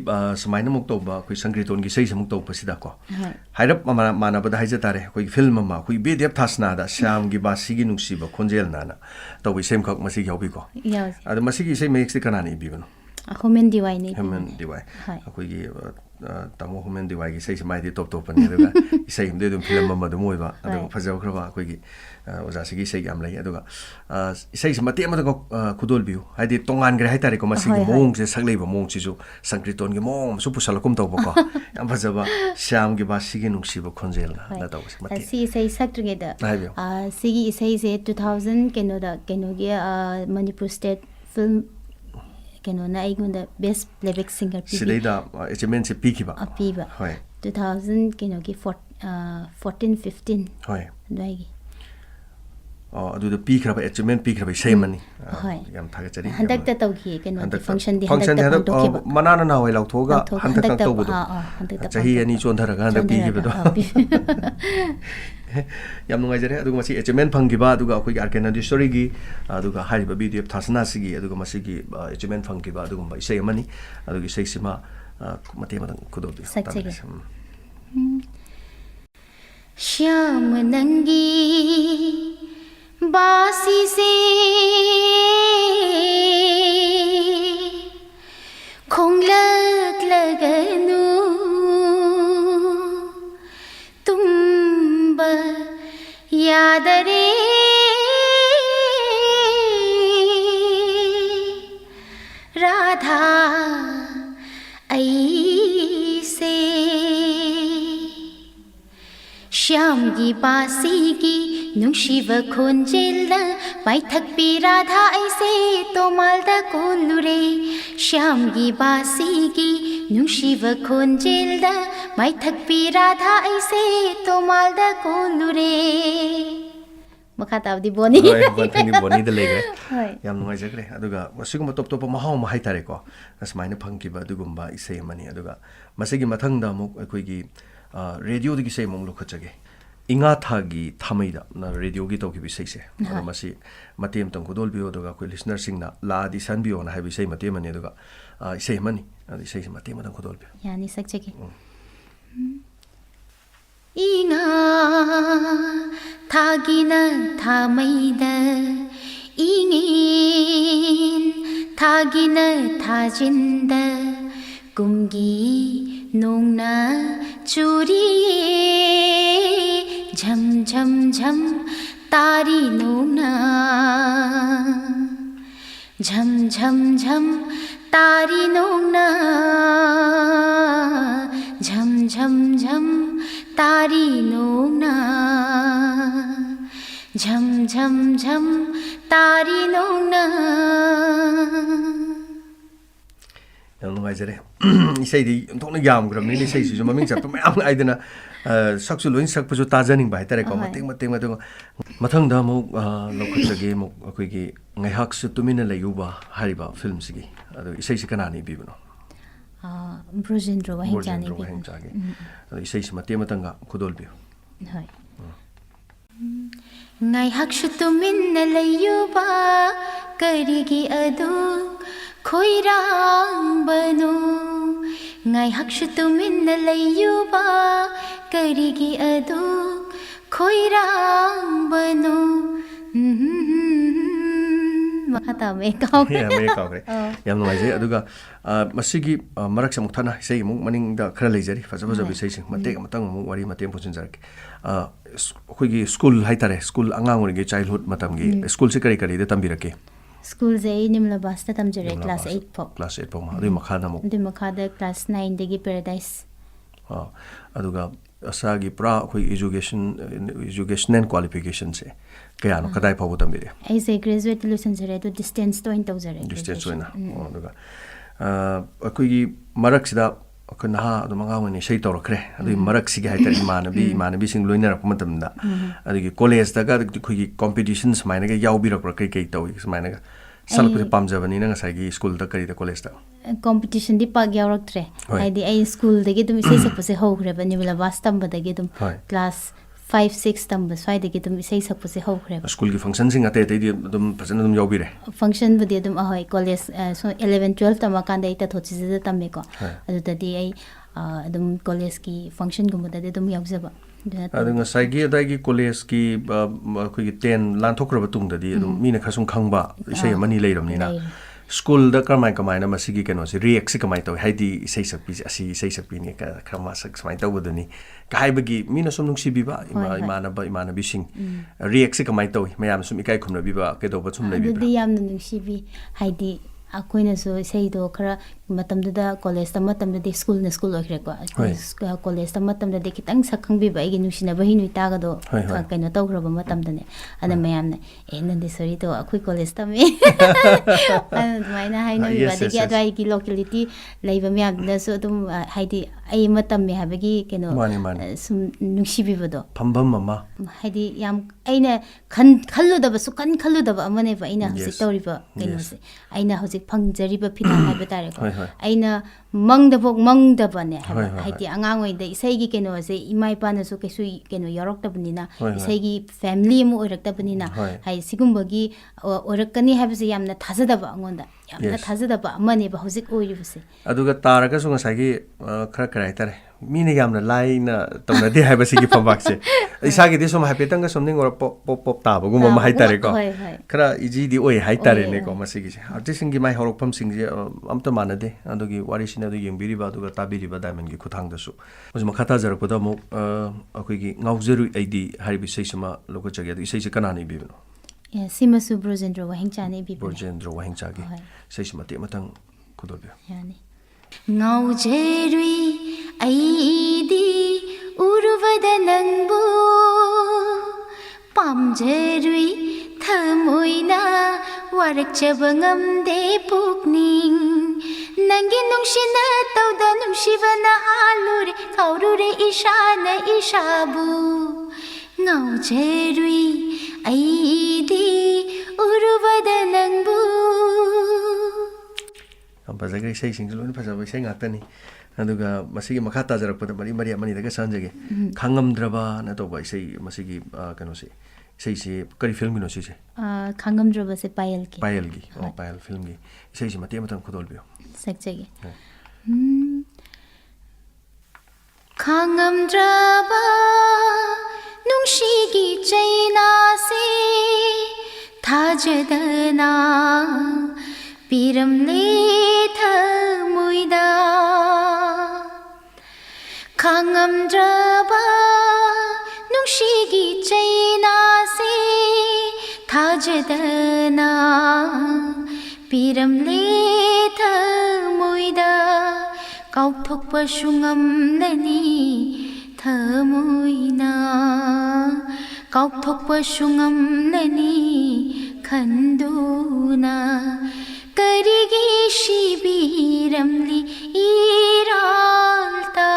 ꯁꯨꯃꯥꯏꯅ ꯑꯃꯨꯛ ꯇꯧꯕ ꯑꯩꯈꯣꯏ ꯁꯪꯀ꯭ꯔꯤꯇꯣꯟꯒꯤ ꯏꯁꯩꯁꯤ ꯑꯃꯨꯛ ꯇꯧꯕꯁꯤꯗꯀꯣ ꯍꯣꯏ. ꯍꯥꯏꯔꯞ ꯃꯥꯟꯅꯕꯗ ꯍꯥꯏꯖ ꯇꯥꯔꯦ ꯑꯩꯈꯣꯏꯒꯤ ꯐꯤꯜꯝ ꯑꯃ ꯑꯩꯈꯣꯏꯒꯤ ꯕꯦꯗꯦꯕ ꯊꯥꯁꯅꯥꯗ ꯁ꯭ꯌꯥꯝꯒꯤ ꯕꯥꯁꯤꯒꯤ ꯅꯨꯡꯁꯤꯕ ꯈꯣꯟꯖꯦꯜꯅ ꯇꯧꯕ ꯏꯁꯩ ꯑꯃꯈꯛ ꯃꯁꯤꯒꯤ ꯌꯥꯎꯕꯤꯀꯣ ꯌꯥꯎꯁꯦ ꯑꯗꯣ ꯃꯁꯤꯒꯤ ꯏꯁꯩ ꯃꯌꯦꯛꯁꯤ ꯀꯅꯥꯅ ꯏꯕꯤꯕꯅꯣ ꯍꯣꯃꯦꯟ ꯗꯤꯋꯥꯏꯅ ꯍꯦꯃꯟ ꯏꯕꯤꯕꯅꯦ. ꯗꯤꯋꯥꯏ ꯍꯣꯏ. ꯑꯩꯈꯣꯏꯒꯤ ꯇꯥꯃꯣ ꯍꯣꯃꯦꯟ ꯗꯤꯋꯥꯏꯒꯤ ꯏꯁꯩꯁꯤ ꯃꯥꯏꯗꯤ ꯇꯣꯞ ꯇꯣꯞꯄꯅꯤ ꯑꯗꯨꯒ ꯏꯁꯩ ꯑꯃꯗꯤ ꯑꯗꯨꯝ ꯐꯤꯂꯝ ꯑꯃ ꯑꯗꯨꯝ ꯑꯣꯏꯕ ꯑꯗꯨꯒ ꯍꯣꯏ. ꯐꯖꯈ꯭ꯔꯕ ꯑꯩꯈꯣꯏꯒꯤ ꯑꯣꯖꯥꯁꯤꯒꯤ ꯏꯁꯩ ꯌꯥꯝ ꯂꯩ ꯑꯗꯨꯒ ꯏꯁꯩꯁꯤ ꯃꯇꯦꯛ ꯑꯃꯗ ꯈꯨꯗꯣꯜꯕꯤꯌꯨ ꯍꯥꯏꯗꯤ ꯇꯣꯉꯥꯟꯈ꯭ꯔꯦ ꯍꯥꯏꯇꯥꯔꯦꯀꯣ ꯃꯁꯤꯒꯤ ꯍꯣꯏ, ꯍꯣꯏ. ꯃꯑꯣꯡꯁꯦ ꯁꯛꯂꯛꯏꯕ ꯃꯑꯣꯡꯁꯤꯁꯨ ꯁꯪꯀ꯭ꯔꯤꯇꯣꯟꯒꯤ ꯃꯑꯣꯡ ꯑꯃꯁꯨ ꯄꯨꯁꯜꯂꯛꯀꯨꯝ ꯇꯧꯕꯀꯣ ꯌꯥꯝ ꯐꯖꯕ ꯁ꯭ꯌꯥꯝꯒꯤ ꯕꯥꯁꯤꯒꯤ ꯅꯨꯡꯁꯤꯕ ꯈꯣꯟꯖꯦꯜꯅ ꯇꯧꯕꯁꯦ ꯃꯇꯦꯛ ꯁꯤ ꯏꯁꯩ ꯁꯛꯇ꯭ꯔꯤꯉꯩꯗ ꯍꯥꯏꯕꯤꯌꯨ ꯁꯤꯒꯤ ꯏꯁꯩꯁꯦ 2000 ꯀꯩꯅꯣꯒꯤ ꯃꯅꯤꯄꯨꯔ ꯁ꯭ꯇꯦꯠ ꯐꯤꯜꯝ ꯀꯩꯅꯣꯅ ꯑꯩꯉꯣꯟꯗ ꯕꯦꯁ ꯄ꯭ꯂꯦꯕꯦꯛ ꯁꯤꯡꯒꯔ ꯁꯤꯗꯩꯗ ꯑꯦꯆꯤꯞꯃꯦꯟꯁꯦ ꯄꯤꯈꯤꯕ ꯄꯤꯕ ꯍꯣꯏ 2000 ꯀꯩꯅꯣꯒꯤ 14-15 ꯍꯣꯏ ꯑꯗꯨꯋꯥꯏꯒꯤ ꯑꯗꯨꯗ ꯄꯤꯈ꯭ꯔꯕ ꯑꯦꯆꯤꯞꯃꯦꯟ ꯄꯤꯈ꯭ꯔꯕ ꯏꯁꯩ ꯑꯃꯅꯤ ꯍꯣꯏ. ꯌꯥꯝ ꯊꯥꯒꯠꯆꯔꯤ ꯍꯟꯗꯛꯇ ꯇꯧꯈꯤꯌꯦ ꯀꯩꯅꯣꯗꯤ ꯐꯪꯁꯟꯗꯤ ꯐꯪꯁꯟꯗꯤ ꯍꯟꯗꯛꯇ ꯍꯟꯗꯛ ꯄꯥꯡꯊꯣꯛꯈꯤꯕ ꯃꯅꯥꯅ ꯅꯍꯥꯟꯋꯥꯏ ꯂꯥꯎꯊꯣꯛꯑꯒ ꯍꯟꯗꯛꯇꯪ ꯇꯧꯕꯗꯣ ꯍꯟꯗꯛꯇ ꯆꯍꯤ ꯑꯅꯤ ꯄꯥꯡꯊꯣꯛꯄ. ꯆꯣꯟꯊꯔꯒ ꯍꯟꯗꯛ ꯄꯤꯈꯤꯕꯗꯣ ꯌꯥꯝ ꯅꯨꯡꯉꯥꯏꯖꯔꯦ ꯑꯗꯨꯒ ꯃꯁꯤ ꯑꯦꯆꯤꯞꯃꯦꯟ ꯐꯪꯈꯤꯕ ꯑꯗꯨꯒ ꯑꯩꯈꯣꯏꯒꯤ ꯑꯥꯔ ꯀꯦ ꯅꯟꯗꯦꯁ꯭ꯋꯔꯤꯒꯤ ꯑꯗꯨꯒ ꯍꯥꯏꯔꯤꯕ ꯕꯤꯗꯤꯑꯦꯐ ꯊꯥꯁꯅꯥꯁꯤꯒꯤ ꯑꯗꯨꯒ ꯃꯁꯤꯒꯤ ꯑꯦꯆꯤꯞꯃꯦꯟ ꯐꯪꯈꯤꯕ ꯑꯗꯨꯒꯨꯝꯕ ꯏꯁꯩ ꯑꯃꯅꯤ ꯑꯗꯨꯒ ꯏꯁꯩꯁꯤꯃ ꯃꯇꯦꯛ ꯑꯃꯇꯪ ꯈꯨꯗꯣꯜꯕꯤꯌꯨ ꯁꯛꯆꯒꯦ ಶ್ಯಾಮ ನಂಗಿ ಬಾಸಿಸೆ ಖೊಂಗ್ಲಗ್ಲಗನು ತುಂಬ ಯಾದರೆ ರಾಧಾ ಐಸೆ श्याम की बासी की नुशिव खोंजेल पाइथकपी राधा ऐसे तो मालदा कोलुरे श्याम की बासी की नुशिव खोंजेल पाइथकपी राधा ऐसे तो मालदा कोलुरे मखातावदी बोनी ꯕꯣꯅꯤ ꯕꯣꯅꯤꯗ ꯂꯩꯒ꯭ꯔꯦ ꯌꯥꯝ ꯅꯨꯡꯉꯥꯏꯖꯈ꯭ꯔꯦ ꯑꯗꯨꯒ ꯃꯁꯤꯒꯨꯝꯕ ꯇꯣꯞ ꯇꯣꯞꯄ ꯃꯍꯥꯎ ꯑꯃ ꯍꯥꯏꯇꯥꯔꯦꯀꯣ ꯑꯁꯨꯃꯥꯏꯅ ꯐꯪꯈꯤꯕ ꯑꯗꯨꯒꯨꯝꯕ ꯏꯁꯩ ꯑꯃꯅꯤ ꯑꯗꯨꯒ ꯃꯁꯤꯒꯤ ꯃꯊꯪꯗ ꯑꯃꯨꯛ ꯑꯩꯈꯣꯏꯒꯤ ꯔꯦꯗꯤꯑꯣꯗꯒꯤ ꯏꯁꯩ ꯑꯃꯨꯛ ꯂꯧꯈꯠꯆꯒꯦ ꯏꯉꯥ ꯊꯥꯒꯤ ꯊꯥꯃꯩꯗ ꯔꯦꯗꯤꯑꯣꯒꯤ ꯇꯧꯈꯤꯕ ꯏꯁꯩꯁꯦ ꯑꯗꯣ ꯃꯁꯤ ꯃꯇꯦꯛ ꯑꯃꯇꯪ ꯈꯨꯗꯣꯜꯕꯤꯌꯨ ꯑꯗꯨꯒ ꯑꯩꯈꯣꯏ ꯂꯤꯁꯅꯔꯁꯤꯡꯅ ꯂꯥꯛꯑꯗꯤ ꯁꯟꯕꯤꯌꯣꯅ ꯍꯥꯏꯕ ꯏꯁꯩ ꯃꯇꯦꯛ ꯑꯃꯅꯤ ꯑꯗꯨꯒ ꯏꯁꯩ ꯑꯃꯅꯤ ꯑꯗꯨ ꯏꯁꯩꯁꯦ ꯃꯇꯦꯛ ꯑꯃꯇꯪ ꯈꯨꯗꯣꯜꯕꯤꯌꯨ यानी सक्चेगे इङा थागिन थामैद इङेन थागिन थाजिन्द कुम्गी नोंना चुरिए झम झम झम तारी नोंना झम झम झम तारी नोंना झम झम झम तारी नोंना झम झम झम तारी नोंना ꯌꯥꯝ ꯅꯨꯡꯉꯥꯏꯖꯔꯦ ꯏꯁꯩꯗꯤ ꯌꯥꯝꯊꯣꯛꯅ ꯌꯥꯝꯈ꯭ꯔꯕꯅꯤꯅ ꯏꯁꯩꯁꯤꯁꯨ ꯃꯃꯤꯡ ꯆꯠꯄ ꯃꯌꯥꯝ ꯉꯥꯏꯗꯅ ꯁꯛꯁꯨ ꯂꯣꯏꯅ ꯁꯛꯄꯁꯨ ꯇꯥꯖꯅꯤꯡꯕ ꯍꯥꯏꯇꯥꯔꯦꯀꯣ ꯃꯇꯦꯛ ꯃꯇꯦꯛ ꯑꯗꯨꯒ ꯃꯊꯪꯗ ꯑꯃꯨꯛ ꯂꯧꯈꯠꯆꯒꯦ ꯑꯃꯨꯛ ꯑꯩꯈꯣꯏꯒꯤ ꯉꯥꯏꯍꯥꯛꯁꯨ ꯇꯨꯃꯤꯟꯅ ꯂꯩꯌꯨꯕ ꯍꯥꯏꯔꯤꯕ ꯐꯤꯜꯝꯁꯤꯒꯤ ꯑꯗꯣ ꯏꯁꯩꯁꯤ ꯀꯅꯥꯅ ꯏꯕꯤꯕꯅꯣ ꯕ꯭ꯔꯣꯖꯦꯟꯗ꯭ꯔꯣ ꯋꯥꯍꯦꯡꯆꯥꯅ ꯕ꯭ꯔꯣꯖꯦꯟꯗ꯭ꯔꯣ ꯋꯥꯍꯦꯡꯆꯥꯒꯤ ꯑꯗꯣ ꯏꯁꯩꯁꯤ ꯃꯇꯦꯛ ꯑꯃꯇꯪꯒ ꯈꯨꯗꯣꯜꯕꯤꯌꯨ ꯍꯣꯏ ꯉꯥꯏꯍꯥꯛꯁꯨ ꯇꯨꯃꯤꯟꯅ ꯂꯩꯌꯨꯕ ꯀꯔꯤꯒꯤ ꯑꯗꯨ ꯈꯣꯏꯔꯥꯡꯕꯅꯣ ꯉꯥꯏꯍꯥꯛꯁꯨ ꯇꯨꯃꯤꯟꯅ ꯂꯩꯌꯨꯕ ꯀꯔꯤꯒꯤ ꯑꯗꯨ ꯈꯣꯏꯔꯥꯡꯕꯅꯣ ꯃꯈꯥ ꯇꯥꯕ ꯀꯥꯎꯈ꯭ꯔꯦ ꯌꯥꯝ ꯅꯨꯡꯉꯥꯏꯖꯩ ꯑꯗꯨꯒ ꯃꯁꯤꯒꯤ ꯃꯔꯛꯁꯦ ꯑꯃꯨꯛ ꯊꯠꯅ ꯏꯁꯩ ꯑꯃꯨꯛ ꯃꯅꯤꯡꯗ ꯈꯔ ꯂꯩꯖꯔꯤ ꯐꯖ ꯐꯖꯕ ꯏꯁꯩꯁꯤꯡ ꯃꯇꯦꯛ ꯑꯃꯇꯪ ꯑꯃꯨꯛ ꯋꯥꯔꯤ ꯃꯇꯦꯛ ꯄꯨꯟꯁꯤꯟꯖꯔꯛꯀꯦ ꯑꯩꯈꯣꯏꯒꯤ ꯁ꯭ꯀꯨꯜ ꯍꯥꯏꯇꯥꯔꯦ ꯁ꯭ꯀꯨꯜ ꯑꯉꯥꯡ ꯑꯣꯏꯔꯤꯉꯩ ꯆꯥꯏꯜꯍꯨꯗ ꯃꯇꯝꯒꯤ ꯁ꯭ꯀꯨꯜꯁꯦ ꯀꯔꯤ ꯀꯔꯤꯗ ꯇꯝꯕꯤꯔꯛꯀꯦ स्कूल से निम्नबास तमजरे क्लास 8 फो क्लास 8 फो अदुई मखादा मु अदुई मखादा क्लास 9 दगी पैराडाइज अदुगा असागी पुरा अखोई एजुकेशन एंड क्वालिफिकेशन से कयानो कदाई फाव तमबिरे ऐसे ग्रेजुएट लोसन जरे तो डिस्टेंस तो इन तौजरे डिस्टेंस होइना अदुगा अखोई मरक सिदा अखना अदु मंगावनी सही तौरखरे अदुई मरक सिगे हाइतर इमानबी सिंग लोइनरक मतमदा अदुगी कॉलेज तगा अखोई कंपटीशन समाइनगा याउबिरक कई कई तौई समाइनगा सलपसे पामजबनी ना साइगी स्कूल दा करी दा कॉलेज दा कंपटीशन दी पाग यावरक्त्रे हाइदी आई स्कूल दगी तुम इसे सकपसे होग्रेबा निमला वास तंबदगी तुम क्लास 5 6 तंब स्वाइदगी तुम इसे सकपसे होग्रे स्कूल की फंक्शन सिंग अते अते तुम फसन तुम याउबिरे फंक्शन बदी तुम अहोय कॉलेज सो 11 12 तमा कांदा इता थोचिसे तमेको अदुददी आई तुम कॉलेज की फंक्शन गुमददी तुम याउजबा अदुगा साइगी अदागी कॉलेज की अखोई 10 लांथोक्रब तुंगददी मीना खसुं खंगबा इसे मनी लेरमनिना स्कूल दा कमाय कमायना मसिगी केनोसे रिएक्ट से कमाय तो हाइदी इसे सकपी असि इसे सकपीनी का खरमा सक समाय तबदनी काइबगी मीना सुम नुंसिबिबा इमानबी सिंग रिएक्ट से कमाय तो मयाम सुम इकाय खुमनबिबा केदोबा सुम लेबिबा अदुदी याम नुंसिबि हाइदी अखोइना सो इसेदो खरा मतमददा कॉलेज तमतमददी स्कूल न स्कूल ओखरेको कॉलेज तमतमददी खितंग सखंबिबा इगी नुसिना बहि नुइ तागदो कइनो तौग्रबा मतमदने अदा मयामने ए नंदेश्वरी तो अखोइ कॉलेज तमे अदुमाइना हाइनो बिबादगी अदवाइगी लोकलिटी लैबा मयामना सो तुम हाइदी आई मतममे हाबगी केनो सुम नुसिबिबदो फंबम ममा हाइदी याम आइना खल्लुदबा सुकन खल्लुदबा अमने बा आइना हजि तौरिबा केनोसे आइना हजि फंगजरिबा फिना हाइबा तारेको ꯑꯩꯅ ꯃꯪꯗꯐꯥꯎ ꯃꯪꯗꯕꯅꯦ ꯍꯥꯏꯕ ꯍꯥꯏꯗꯤ ꯑꯉꯥꯡ ꯑꯣꯏꯔꯤꯉꯩꯗ ꯏꯁꯩꯒꯤ ꯀꯩꯅꯣꯁꯦ ꯏꯃꯥ ꯏꯄꯥꯅꯁꯨ ꯀꯩꯁꯨ ꯀꯩꯅꯣ ꯌꯥꯎꯔꯛꯇꯕꯅꯤꯅ ꯏꯁꯩꯒꯤ ꯐꯦꯃꯤꯂꯤ ꯑꯃ ꯑꯣꯏꯔꯛꯇꯕꯅꯤꯅ ꯍꯥꯏꯗꯤ ꯁꯤꯒꯨꯝꯕꯒꯤ ꯑꯣꯏꯔꯛꯀꯅꯤ ꯍꯥꯏꯕꯁꯦ ꯌꯥꯝꯅ ꯊꯥꯖꯗꯕ ꯑꯩꯉꯣꯟꯗ ꯌꯥꯝꯅ ꯊꯥꯖꯗꯕ ꯑꯃꯅꯦꯕ ꯍꯧꯖꯤꯛ ꯑꯣꯏꯔꯤꯕꯁꯦ ꯑꯗꯨꯒ ꯇꯥꯔꯒꯁꯨ ꯉꯁꯥꯏꯒꯤ ꯈꯔ ꯀꯔꯤ ꯍꯥꯏꯇꯥꯔꯦ ꯃꯤꯅ ꯌꯥꯝꯅ ꯂꯥꯏꯅ ꯇꯧꯅꯗꯦ ꯍꯥꯏꯕꯁꯤꯒꯤ ꯐꯝꯕꯥꯛꯁꯦ ꯏꯁꯥꯒꯤꯗꯤ ꯁꯨꯝ ꯍꯥꯏꯐꯦꯠꯇꯪꯒ ꯁꯨꯝ ꯅꯤꯡꯉꯨꯔ ꯄꯣꯞ ꯄꯣꯞ ꯄꯣꯞ ꯇꯥꯕꯒꯨꯝꯕ ꯑꯃ ꯍꯥꯏꯇꯥꯔꯦꯀꯣ ꯈꯔ ꯏꯖꯤꯗꯤ ꯑꯣꯏ ꯍꯥꯏꯇꯥꯔꯦꯅꯦꯀꯣ ꯃꯁꯤꯒꯤꯁꯦ ꯑꯥꯔꯇꯤꯁꯁꯤꯡꯒꯤ ꯃꯥꯏ ꯍꯧꯔꯛꯐꯝꯁꯤꯡꯁꯦ ꯑꯝꯇ ꯃꯥꯟꯅꯗꯦ ꯑꯗꯨꯒꯤ ꯋꯥꯔꯤꯁꯤꯅ ꯑꯗꯨ ꯌꯦꯡꯕꯤꯔꯤꯕ ꯑꯗꯨꯒ ꯇꯥꯕꯤꯔꯤꯕ ꯗꯥꯏꯃꯟꯒꯤ ꯈꯨꯠꯊꯥꯡꯗꯁꯨ ꯍꯧꯖꯤꯛ ꯃꯈꯥ ꯇꯥꯖꯔꯛꯄꯗ ꯑꯃꯨꯛ ꯑꯩꯈꯣꯏꯒꯤ ꯉꯥꯎꯖꯔꯨꯏ ꯑꯩꯗꯤ ꯍꯥꯏꯔꯤꯕ ꯏꯁꯩꯁꯤꯃ ꯂꯧꯈꯠꯆꯒꯦ ꯑꯗꯨ ꯏꯁꯩꯁꯦ ꯀꯅꯥꯅ ꯏꯕꯤꯕꯅꯣ ꯁꯤꯃꯁꯨ ꯕ꯭ꯔꯣꯖꯦꯟꯗ꯭ꯔ ꯋꯥꯍꯦꯡꯆꯥꯅ ꯏꯕꯤꯕꯅꯦ ꯕ꯭ꯔꯣꯖꯦꯟꯗ꯭ꯔ ꯋꯥꯍꯦꯡꯆꯥꯒꯤ ꯏꯁꯩꯁꯤ ꯃꯇꯦꯛ ꯑꯃꯇꯪ ꯈꯨꯗꯣꯜꯕꯤꯌꯨ ꯌꯥꯅꯤ ꯉꯥꯎꯖꯔꯨꯏ ꯑꯩꯗꯤ ꯎꯔꯨꯕꯗ ꯅꯪꯕꯨ ꯄꯥꯝꯖꯔꯨꯏ ꯊꯃꯣꯏꯅ ꯋꯥꯔꯛꯆꯕ ꯉꯝꯗꯦ ꯄꯨꯛꯅꯤꯡ ꯅꯪꯒꯤ ꯅꯨꯡꯁꯤꯅ ꯇꯧꯗ ꯅꯨꯡꯁꯤꯕꯅ ꯍꯥꯜꯂꯨꯔꯦ ꯀꯥꯎꯔꯨꯔꯦ ꯏꯁꯥꯅ ꯏꯁꯥꯕꯨ ꯉꯥꯎꯖꯔꯨꯏ ꯑꯩꯗꯤ ꯎꯔꯨꯕꯗ ꯅꯪꯕꯨ ꯌꯥꯝ ꯐꯖꯈ꯭ꯔꯦ ꯏꯁꯩꯁꯤꯡꯁꯨ ꯂꯣꯏꯅ ꯐꯖꯕ ꯏꯁꯩ ꯉꯥꯛꯇꯅꯤ ꯑꯗꯨꯒ ꯃꯁꯤꯒꯤ ꯃꯈꯥ ꯇꯥꯖꯔꯛꯄꯗ ꯃꯔꯤ ꯃꯔꯤ ꯑꯃꯅꯤꯗꯒ ꯁꯍꯟꯖꯒꯦ ꯈꯥꯡꯉꯝꯗ꯭ꯔꯕꯅ ꯇꯧꯕ ꯏꯁꯩ ꯃꯁꯤꯒꯤ ꯀꯩꯅꯣꯁꯦ ꯏꯁꯩꯁꯤ ꯀꯔꯤ ꯐꯤꯂꯝꯒꯤꯅꯣ ꯁꯤꯁꯦ ꯈꯥꯡꯉꯝꯗ꯭ꯔꯕꯁꯦ ꯄꯥꯌꯜꯒꯤ ꯄꯥꯌꯜꯒꯤ ꯄꯥꯌꯜ ꯐꯤꯂꯝꯒꯤ ꯏꯁꯩꯁꯤ ꯃꯇꯦꯛ ꯑꯃꯇꯪ ꯈꯨꯗꯣꯜꯕꯤꯌꯨ ꯁꯛꯆꯒꯦ ꯈꯥꯡꯉꯝꯗ꯭ꯔꯕ ꯅꯨꯡꯁꯤꯒꯤ ꯆꯩꯅꯥꯁꯦ ꯊꯥꯖꯗꯅ ꯄꯤꯔꯝꯂꯦ ꯊꯃꯣꯏꯗ ꯈꯥꯡꯉꯝꯗ꯭ꯔꯕ ꯅꯨꯡꯁꯤꯒꯤ ꯆꯩꯅꯥꯁꯦ ꯊꯥꯖꯗꯅ ꯄꯤꯔꯝꯂꯦ ꯊꯃꯣꯏꯗ ꯀꯥꯎꯊꯣꯛꯄꯁꯨ ꯉꯝꯂꯅꯤ ꯊꯃꯣꯏꯅ ꯀꯥꯎꯊꯣꯛꯄꯁꯨ ꯉꯝꯂꯅꯤ ꯈꯟꯗꯨꯅ ꯀꯔꯤꯒꯤ ꯁꯤꯕꯤꯔꯝꯂꯤ ꯏꯔꯥꯜꯇ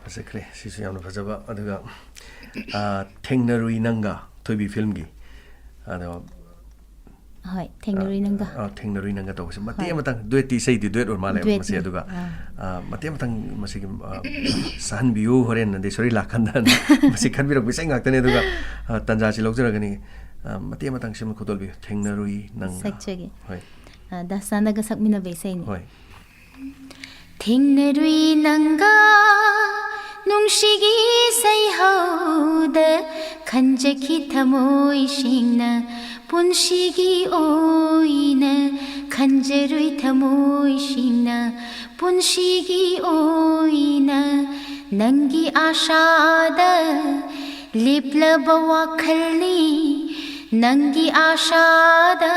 ꯐꯖꯈ꯭ꯔꯦ ꯁꯤꯁꯨ ꯌꯥꯝꯅ ꯐꯖꯕ ꯑꯗꯨꯒ ꯊꯦꯡꯅꯔꯨꯏ ꯅꯪꯒ ꯊꯣꯏꯕꯤ ꯐꯤꯂꯝꯒꯤ ꯑꯗꯣ ꯍꯣꯏ ꯊꯦꯡꯅꯔꯨꯏ ꯅꯪꯒ ꯊꯦꯡꯅꯔꯨꯏ ꯅꯪꯒ ꯇꯧꯕꯁꯦ ꯃꯇꯦꯛ ꯑꯃꯇꯪ ꯗꯨꯋꯦꯠꯇꯤ ꯏꯁꯩꯗꯤ ꯗꯨꯋꯦꯠ ꯑꯣꯏꯔ ꯃꯥꯜꯂꯦ ꯃꯁꯤ ꯑꯗꯨꯒ ꯃꯇꯦꯛ ꯑꯃꯇꯪ ꯃꯁꯤꯒꯤ ꯁꯍꯟꯕꯤꯌꯨ ꯍꯣꯔꯦꯟ ꯅꯟꯗꯦꯁꯣꯔꯤ ꯂꯥꯛꯀꯥꯟꯗ ꯃꯁꯤ ꯈꯟꯕꯤꯔꯛꯄ ꯏꯁꯩ ꯉꯥꯛꯇꯅꯤ ꯑꯗꯨꯒ ꯇꯟꯖꯥꯁꯤ ꯂꯧꯖꯔꯒꯅꯤ ꯃꯇꯦꯛ ꯑꯃꯇꯪ ꯁꯤꯃ ꯈꯨꯗꯣꯜꯕꯤꯌꯨ ꯊꯦꯡꯅꯔꯨꯏ ꯅꯪꯒ ꯁꯛꯆꯒꯦ ꯍꯣꯏ ꯗꯥꯁꯥꯅꯒ ꯁꯛꯃꯤꯟꯅꯕ ꯏꯁꯩꯅꯤ ꯍꯣꯏ ꯊꯦꯡꯅꯔꯨꯏ ꯅꯪꯒ ꯅꯨꯡꯁꯤꯒꯤ ꯁꯩꯍꯧꯗ ꯈꯟꯖꯈꯤ ꯊꯃꯣꯏ ꯁꯦꯡꯅ ꯄꯨꯟꯁꯤꯒꯤ ꯑꯣꯏꯅ ꯈꯟꯖꯔꯨꯏ ꯊꯃꯣꯏ ꯁꯦꯡꯅ ꯄꯨꯟꯁꯤꯒꯤ ꯑꯣꯏꯅ ꯅꯪꯒꯤ ꯑꯥꯁꯥꯗ ꯂꯦꯞꯂꯕ ꯋꯥꯈꯜꯅꯤ ꯅꯪꯒꯤ ꯑꯥꯁꯥꯗ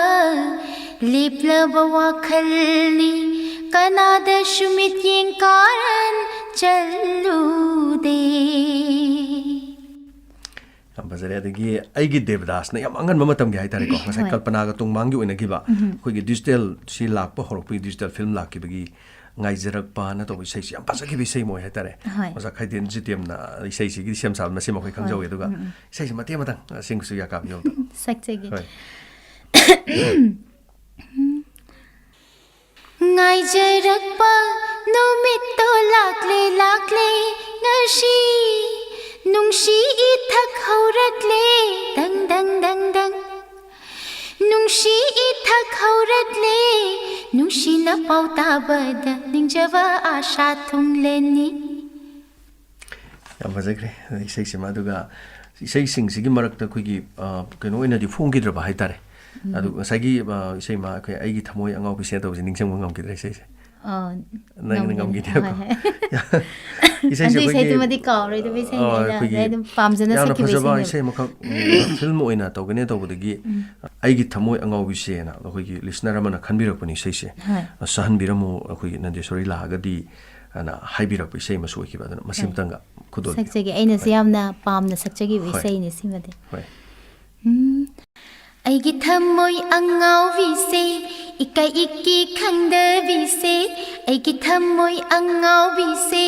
ꯂꯦꯞꯂꯕ ꯋꯥꯈꯜꯅꯤ ꯀꯅꯥꯗꯁꯨ ꯃꯤꯠꯌꯦꯡ ꯀꯥꯔꯟ ꯆꯜꯂꯨꯗꯦ ꯌꯥꯝ ꯐꯖꯔꯦ ꯑꯗꯒꯤ ꯑꯩꯒꯤ ꯗꯦꯕꯗꯥꯁꯅ ꯌꯥꯝ ꯑꯉꯟꯕ ꯃꯇꯝꯒꯤ ꯍꯥꯏꯇꯥꯔꯦꯀꯣ ꯉꯁꯥꯏ ꯀꯜꯄꯅꯥꯒ ꯇꯨꯡꯃꯥꯡꯒꯤ ꯑꯣꯏꯅꯈꯤꯕ ꯑꯩꯈꯣꯏꯒꯤ ꯗꯤꯖꯤꯇꯦꯜ ꯁꯤ ꯂꯥꯛꯄ ꯍꯧꯔꯛꯄꯒꯤ ꯗꯤꯖꯤꯇꯦꯜ ꯐꯤꯂꯝ ꯂꯥꯛꯈꯤꯕꯒꯤ ꯉꯥꯏꯖꯔꯛꯄꯅ ꯇꯧꯕ ꯏꯁꯩꯁꯤ ꯌꯥꯝ ꯐꯖꯈꯤꯕ ꯏꯁꯩ ꯑꯃ ꯑꯣꯏ ꯍꯥꯏꯇꯥꯔꯦ ꯑꯣꯖꯥ ꯈꯥꯏꯗꯦꯟ ꯖꯤꯇꯦꯝꯅ ꯏꯁꯩꯁꯤꯒꯤ ꯁꯦꯝ ꯁꯥꯕ ꯃꯁꯤ ꯃꯈꯣꯏ ꯈꯪꯖꯧꯏ ꯑꯗꯨꯒ ꯏꯁꯩꯁꯤ ꯃꯇꯦꯛ ꯑꯃꯇꯪ ꯁꯤꯡꯁꯨ ꯌꯥꯀꯥꯕꯤꯌꯣ ꯁꯛꯆꯒꯦ ꯍꯣꯏ ꯉꯥꯏꯖꯔꯛꯄ ꯅꯨꯃꯤꯠꯇꯣ ꯂꯥꯛꯂꯦ ꯂꯥꯛꯂꯦ ꯉꯁꯤ ꯅꯨꯡꯁꯤ ꯏꯊꯛ ꯍꯧꯔꯛꯂꯦ ꯗꯪ ꯗꯪ ꯗꯪ ꯗꯪ ꯅꯨꯡꯁꯤ ꯏꯊꯛ ꯍꯧꯔꯛꯂꯦ ꯅꯨꯡꯁꯤꯅ ꯄꯥꯎ ꯇꯥꯕꯗ ꯅꯤꯡꯖꯕ ꯑꯥꯁꯥ ꯊꯨꯡꯂꯅꯤ ꯌꯥꯝ ꯐꯖꯈ꯭ꯔꯦ ꯏꯁꯩꯁꯤꯃ ꯑꯗꯨꯒ ꯏꯁꯩꯁꯤꯡꯁꯤꯒꯤ ꯃꯔꯛꯇ ꯑꯩꯈꯣꯏꯒꯤ ꯀꯩꯅꯣ ꯑꯣꯏꯅꯗꯤ ꯐꯣꯡꯈꯤꯗ꯭ꯔꯕ ꯍꯥꯏꯇꯥꯔꯦ ꯑꯗꯨ ꯉꯁꯥꯏꯒꯤ ꯏꯁꯩꯃ ꯑꯩꯈꯣꯏ ꯑꯩꯒꯤ ꯊꯃꯣꯏ ꯑꯉꯥꯎꯕꯤꯁꯦ ꯇꯧꯕꯁꯦ ꯅꯤꯡꯁꯤꯡꯕ ꯉꯝꯈꯤꯗ꯭ꯔꯦ ꯏꯁꯩꯁꯦ ꯅꯪꯅ ꯉꯝꯈꯤꯅꯦꯕꯀꯣ ꯏꯁꯩꯁꯦ ꯑꯩꯈꯣꯏꯒꯤ ꯀꯥꯎꯔꯣꯏꯗꯕ ꯏꯁꯩꯅꯤ ꯑꯩꯅ ꯑꯗꯨꯝ ꯄꯥꯝꯖꯅ ꯌꯥꯝꯅ ꯁꯛꯈꯤꯕ ꯐꯖꯕ ꯏꯁꯩꯅꯦꯕ ꯏꯁꯩ ꯑꯃꯈꯛ ꯐꯤꯜꯝ ꯑꯣꯏꯅ ꯇꯧꯒꯅꯦ ꯇꯧꯕꯗꯒꯤ ꯑꯩꯒꯤ ꯊꯃꯣꯏ ꯑꯉꯥꯎꯕꯤꯁꯦꯅ ꯑꯩꯈꯣꯏꯒꯤ ꯂꯤꯁꯅꯔ ꯑꯃꯅ ꯈꯟꯕꯤꯔꯛꯄꯅꯤ ꯏꯁꯩꯁꯦ ꯁꯍꯟꯕꯤꯔꯝꯃꯨ ꯑꯩꯈꯣꯏꯒꯤ ꯅꯟꯗꯦꯁꯣꯔꯤ ꯂꯥꯛꯑꯒꯗꯤ ꯑꯅ ꯍꯥꯏꯕꯤꯔꯛꯄ ꯏꯁꯩ ꯑꯃꯁꯨ ꯑꯣꯏꯈꯤꯕ ꯑꯗꯨꯅ ꯃꯁꯤꯃꯇꯪꯒ ꯈꯨꯗꯣꯜꯕꯤꯌꯨ ꯁꯛꯆꯒꯦ ꯑꯩꯅꯁꯨ ꯌꯥꯝꯅ ꯄꯥꯝꯅ ꯁꯛꯆꯈꯤꯕ ꯏꯁꯩꯅꯤ ꯁꯤꯃꯗꯤ ꯑꯩꯒꯤ ꯊꯃꯣꯏ ꯑꯉꯥꯎꯕꯤꯁꯦ इकाई इक्की खंगदबीसे ऐगी थमोई अंगावबीसे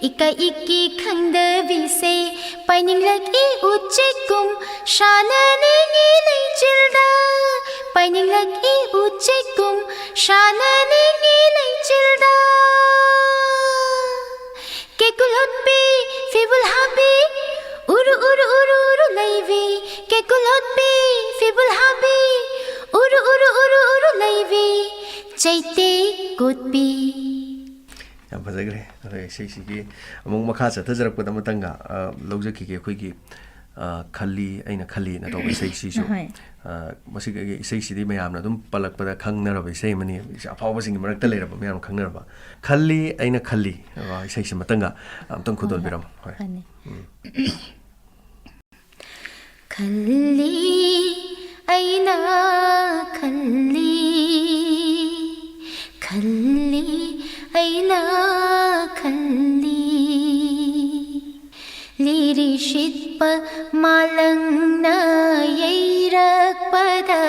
इकाई इक्की खंगदबीसे पाइनिंग लगी उच्चेकुम शाननेगी लैचिलदा painingaki uchekum shananigi leichilda kekulotpi fibul habi uru uru uru uru leivi kekulotpi fibul habi uru uru uru uru leivi chaite kutpi yam fazagre रे सेसिगी अमु मखा चथजरकपदा मतंगा लौजकी के खोगी खल्ली अइना खल्ली न तो सेसिसु मसिगे सेसिदि मयामना दुम पलकपदा खंगनरबा सेमनि अफावसिंग मरक्ता लेरबा मयाम खंगनरबा खल्ली अइना खल्ली सेसि मतंगा अमतंग खुदोल बिरम होय खल्ली अइना खल्ली खल्ली अइना खल्ली लिरिशित्प मालंगना यैरक्पदा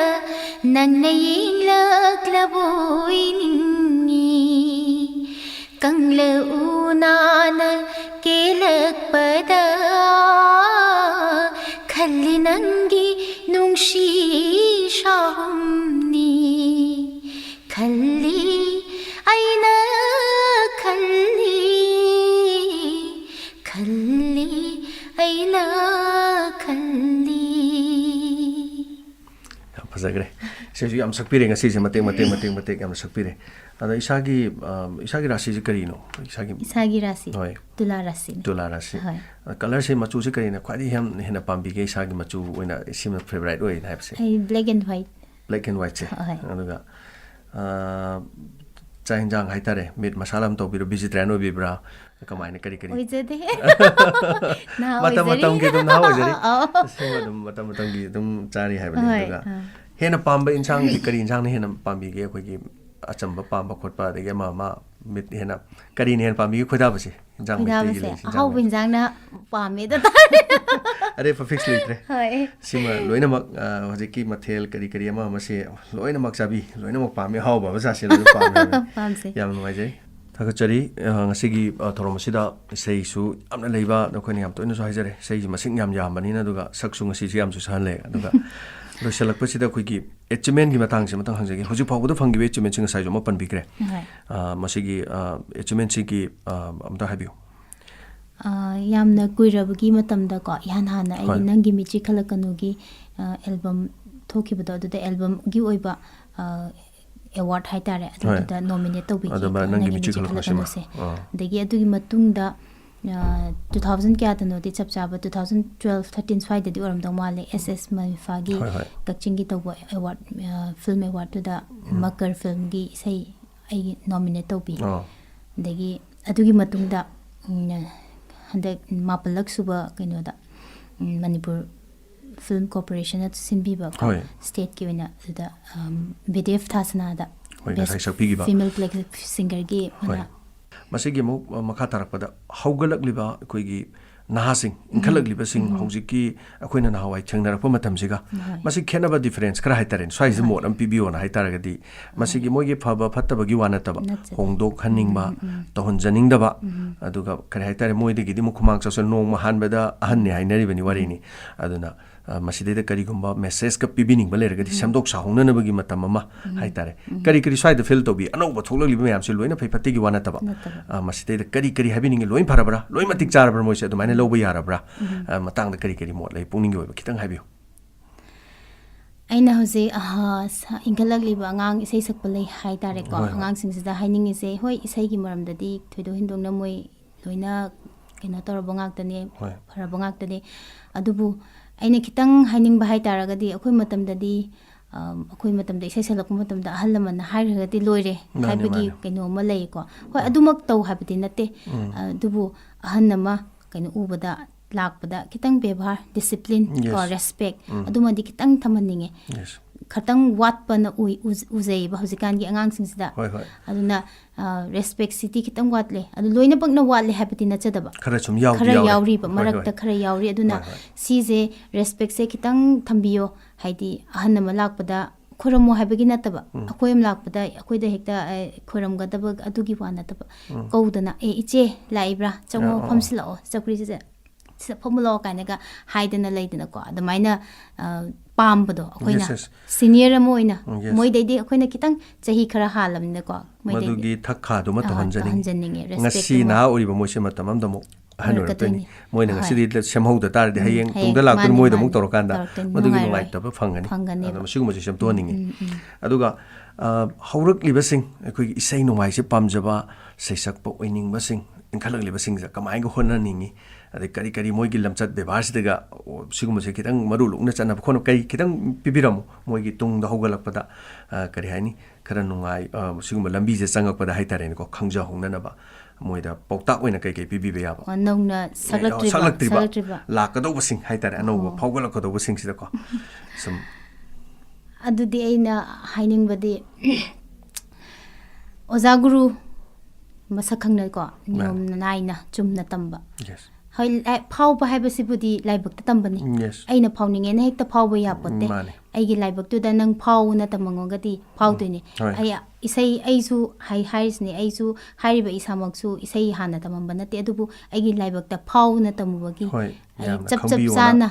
नंगना यिंग्लक्लबोई निंगी कंग्ल ऊनान केलक्पदा खल्ली नंगी नुंगशी शाहुमनी खल्ली अइना खल्ली खल्ली अइना खल्ली फजगरे सेसु याम सकपिरे ngasi se mate yam sakpire ada isagi rasi se karino isagi rasi tula rasi color se machu se karina khwadi ham hena pambi ge isagi machu oina sim favorite oi type se black and white se aduga चाइंजांग हाइतारे meat masala हम तो बिरो vegetarian हो बिब्रा कमाइने करी करी ओइजदे ना मतम के तुम ना हो जरी सेम मतम की तुम चारी है बने दुगा हेन पाम्बा इंसांग की करी इंसांग ने हेन पाम्बी के कोई की अचंबा पाम्बा खोटपा देगे मामा मीट हेन करी ने हेन पाम्बी की खुदा बसे इंसांग में ती ले हाउ इंसांग ना पामे द अरे फिक्स लेत्रे सिमा लोइनमक हजिकी मथेल करी करी अमा मसे लोइनमक चाबी लोइनमक पामे हाउ बाबा सासे लो पामे याम नुवाइजै थागचरी ngasiगी थोरमसिदा सेइसु amna leiba नखोनि याम तोइनसु हाइजरे सेइ मसिंग याम यामबनिना दुगा सकसु ngasi यामसु सानले दुगा लोइसलकपसिदा खोइगी एचमेन की मतंग से मतंग हंजगे हुजि फावबो फंगिबे एचमेन सिंग साइजो म पनबिग्रे मसिगी एचमेन सिगी अमदा हाबियो यामना कुइरबगी मतमदा को यान हाना आई नंगी मिची खलकनुगी एल्बम थोखिबदो अदुदा एल्बम गी ओइबा अवार्ड हाइतारे अदुदा नॉमिनेट तौबी नंगी मिची खलकनुसे दगी अदुगी मतुंगदा 2000 क्या तनोदी चप चाबा 2012 13 स्वाइदा दि ओरम दमाले एसएस मफागी कचिंगी तौबा अवार्ड फिल्म अवार्ड तुदा मकर फिल्म गी सही आई नॉमिनेट तौबी दगी अदुगी मतुंगदा हंदक मापलक सुबा कइनोदा मणिपुर फिल्म कॉर्पोरेशन सिंबीबा स्टेट की वेना दा बीडीएफ थासनादा फीमेल प्लेक सिंगर गी मना मसिगी मु मखा तारकपदा हौगलकलिबा कोइगी नाहासिंग इंखलकलिबा सिंग हौजिकी अखोइना नाहावाई थेंगनरप मतमसिगा मसि खेनबा डिफरेंस खरा हाइतारेन स्वाइज मोड अम पिबियोना हाइतारगदी मसिगी मोइगे फबा फत्तबगी वानतबा होंदोक हन्निंगबा तहन जनिंगदबा अदुगा खरा हाइतारे मोइदगिदी मुखुमांग ससल नोंग महानबदा अहन्ने हाइनरिबनि वारिनी अदुना मसिदेदा करिगुम्बा मेसेज का पिबिनिंग बलेरगदी समदोक साहुंगननबगी मतम अमा हाइतारे करी करी स्वाइद फिल तोबी अनौबा थोलगलिबा मयामसे लोइना फैफत्तिगी वानतबा मसिदेदा करी करी हाबिनिंग लोइन फरबरा लोइन मतिक चारबरा मोइसे अदुमाइना लौबा यारबरा मतंग करी करी मोड लै पुनिंग ओइबा खितंग हाबियो aina hoje ingalagliba angang isai sakpa lei haitare ko angang singda haining ise hoi isai gi maramda di thoido hindong na moi loina kena tor bangak tane phara bangak tane adubu aina kitang haining ba haitara gadi akoi matam da di akoi matam da isai salak matam da ahalaman hairaga di loire haibagi keno ma lei ko hoi adumak taw habiti natte adubu ahanama keno ubada lakpada kitang bebhar discipline ko respect adumadi kitang thamanninge khatang watpana uzei ba hujikan gi angang singsida aduna respect city kitang watle adu loina pagna watle habiti na chadaba khara yauri ba marakta khara yauri aduna size respect se kitang thambiyo haidi ahanama lakpada khoramo habagi nataba akoyam lakpada akoida hekta khoram gadaba adugi wanataba kaudana iche laibra chango phamsilao chakri je formula kind of hidden a late in a car. The minor ꯄꯥꯝꯕꯗꯣ ꯑꯩꯈꯣꯏꯅ senior ꯑꯃ ꯑꯣꯏꯅ ꯃꯣꯏꯗꯩꯗꯤ ꯑꯩꯈꯣꯏꯅ ꯈꯤꯇꯪ ꯆꯍꯤ ꯈꯔ ꯍꯥꯜꯂꯕꯅꯤꯅꯀꯣ ꯃꯗꯨꯒꯤ ꯊꯛꯈꯥꯗꯨꯃ ꯇꯧꯍꯟꯖꯅꯤꯡꯉꯦ ꯉꯁꯤ ꯅꯍꯥ ꯑꯣꯏꯔꯤꯕ ꯃꯣꯏꯁꯦ ꯃꯇꯝ ꯑꯃꯗ ꯑꯃꯨꯛ ꯑꯍꯟ ꯑꯣꯏꯔꯛꯇꯣꯏꯅꯤ ꯃꯣꯏꯅ ꯉꯁꯤꯗꯤ ꯁꯦꯝꯍꯧꯗ ꯇꯥꯔꯗꯤ ꯍꯌꯦꯡ ꯇꯨꯡꯗ ꯂꯥꯛꯇꯨꯅ ꯃꯣꯏꯗ ꯑꯃꯨꯛ ꯇꯧꯔꯀꯥꯟꯗ ꯃꯗꯨꯒꯤ ꯅꯨꯡꯉꯥꯏꯇꯕ ꯐꯪꯒꯅꯤ ꯑꯗꯣ ꯃꯁꯤꯒꯨꯝꯕꯁꯦ ꯁꯦꯝꯗꯣꯛꯍꯟꯅꯤꯡꯉꯤ ꯑꯗꯨꯒ ꯍꯧꯔꯛꯂꯤꯕꯁꯤꯡ ꯑꯩꯈꯣꯏꯒꯤ ꯏꯁꯩ ꯅꯣꯡꯃꯥꯏꯁꯦ ꯄꯥꯝꯖꯕ ꯁꯩꯁꯛꯄ ꯑꯣꯏꯅꯤꯡꯕꯁꯤꯡ ꯏꯟꯈꯠꯂꯛꯂꯤꯕꯁꯤꯡꯁꯦ ꯀꯃꯥꯏꯅ ꯍꯣꯠꯅꯅꯤꯡꯉꯤ ꯑꯗꯩ ꯀꯔꯤ ꯀꯔꯤ ꯃꯣꯏꯒꯤ ꯂꯝꯆꯠ ꯕꯦꯕꯥꯔꯁꯤꯗꯒ ꯁꯤꯒꯨꯝꯕꯁꯦ ꯈꯤꯇꯪ ꯃꯔꯨ ꯂꯨꯛꯅ ꯆꯠꯅꯕ ꯈꯣꯠꯅꯕ ꯀꯔꯤ ꯈꯤꯇꯪ ꯄꯤꯕꯤꯔꯝꯃꯨ ꯃꯣꯏꯒꯤ ꯇꯨꯡꯗ ꯍꯧꯒꯠꯂꯛꯄꯗ ꯀꯔꯤ ꯍꯥꯏꯅꯤ ꯈꯔ ꯅꯨꯡꯉꯥꯏ ꯁꯤꯒꯨꯝꯕ ꯂꯝꯕꯤꯁꯦ ꯆꯪꯉꯛꯄꯗ ꯍꯥꯏꯇꯥꯔꯦꯅꯦꯀꯣ ꯈꯪꯖꯍꯧꯅꯅꯕ ꯃꯣꯏꯗ ꯄꯥꯎꯇꯥꯛ ꯑꯣꯏꯅ ꯀꯩ ꯀꯩ ꯄꯤꯕꯤꯕ ꯌꯥꯕ ꯅꯧꯅ ꯁꯛꯂꯛꯇ꯭ꯔꯤꯕ ꯂꯥꯛꯀꯗꯧꯕꯁꯤꯡ ꯍꯥꯏꯇꯥꯔꯦ ꯑꯅꯧꯕ ꯐꯥꯎꯒꯠꯂꯛꯀꯗꯧꯕꯁꯤꯡꯁꯤꯗꯀꯣ ꯁꯨꯝ ꯑꯗꯨꯗꯤ ꯑꯩꯅ ꯍꯥꯏꯅꯤꯡꯕꯗꯤ ꯑꯣꯖꯥ ꯒꯨꯔꯨ ꯃꯁꯛ ꯈꯪꯅꯀꯣ ꯅꯤꯌꯣꯝ ꯅꯥꯏꯅ ꯆꯨꯝꯅ ꯇꯝꯕ ꯍꯣꯏ ꯐꯥꯎꯕ ꯍꯥꯏꯕꯁꯤꯕꯨꯗꯤ ꯂꯥꯏꯕꯛꯇ ꯇꯝꯕꯅꯤ ꯑꯩꯅ ꯐꯥꯎꯅꯤꯡꯉꯦꯅ ꯍꯦꯛꯇ ꯐꯥꯎꯕ ꯌꯥꯄꯣꯠꯇꯦ ꯑꯩꯒꯤ ꯂꯥꯏꯕꯛꯇꯨꯗ ꯅꯪ ꯐꯥꯎꯅ ꯇꯝꯃꯉꯒꯗꯤ ꯐꯥꯎꯗꯣꯏꯅꯤ ꯏꯁꯩ ꯑꯩꯁꯨ ꯍꯥꯏꯔꯤꯁꯤꯅꯤ ꯑꯩꯁꯨ ꯍꯥꯏꯔꯤꯕ ꯏꯁꯥꯃꯛꯁꯨ ꯏꯁꯩ ꯍꯥꯟꯅ ꯇꯝꯃꯝꯕ ꯅꯠꯇꯦ ꯑꯗꯨꯕꯨ ꯑꯩꯒꯤ ꯂꯥꯏꯕꯛꯇ ꯐꯥꯎꯅ ꯇꯝꯃꯨꯕꯒꯤ ꯑꯩ ꯆꯞ ꯆꯥꯅ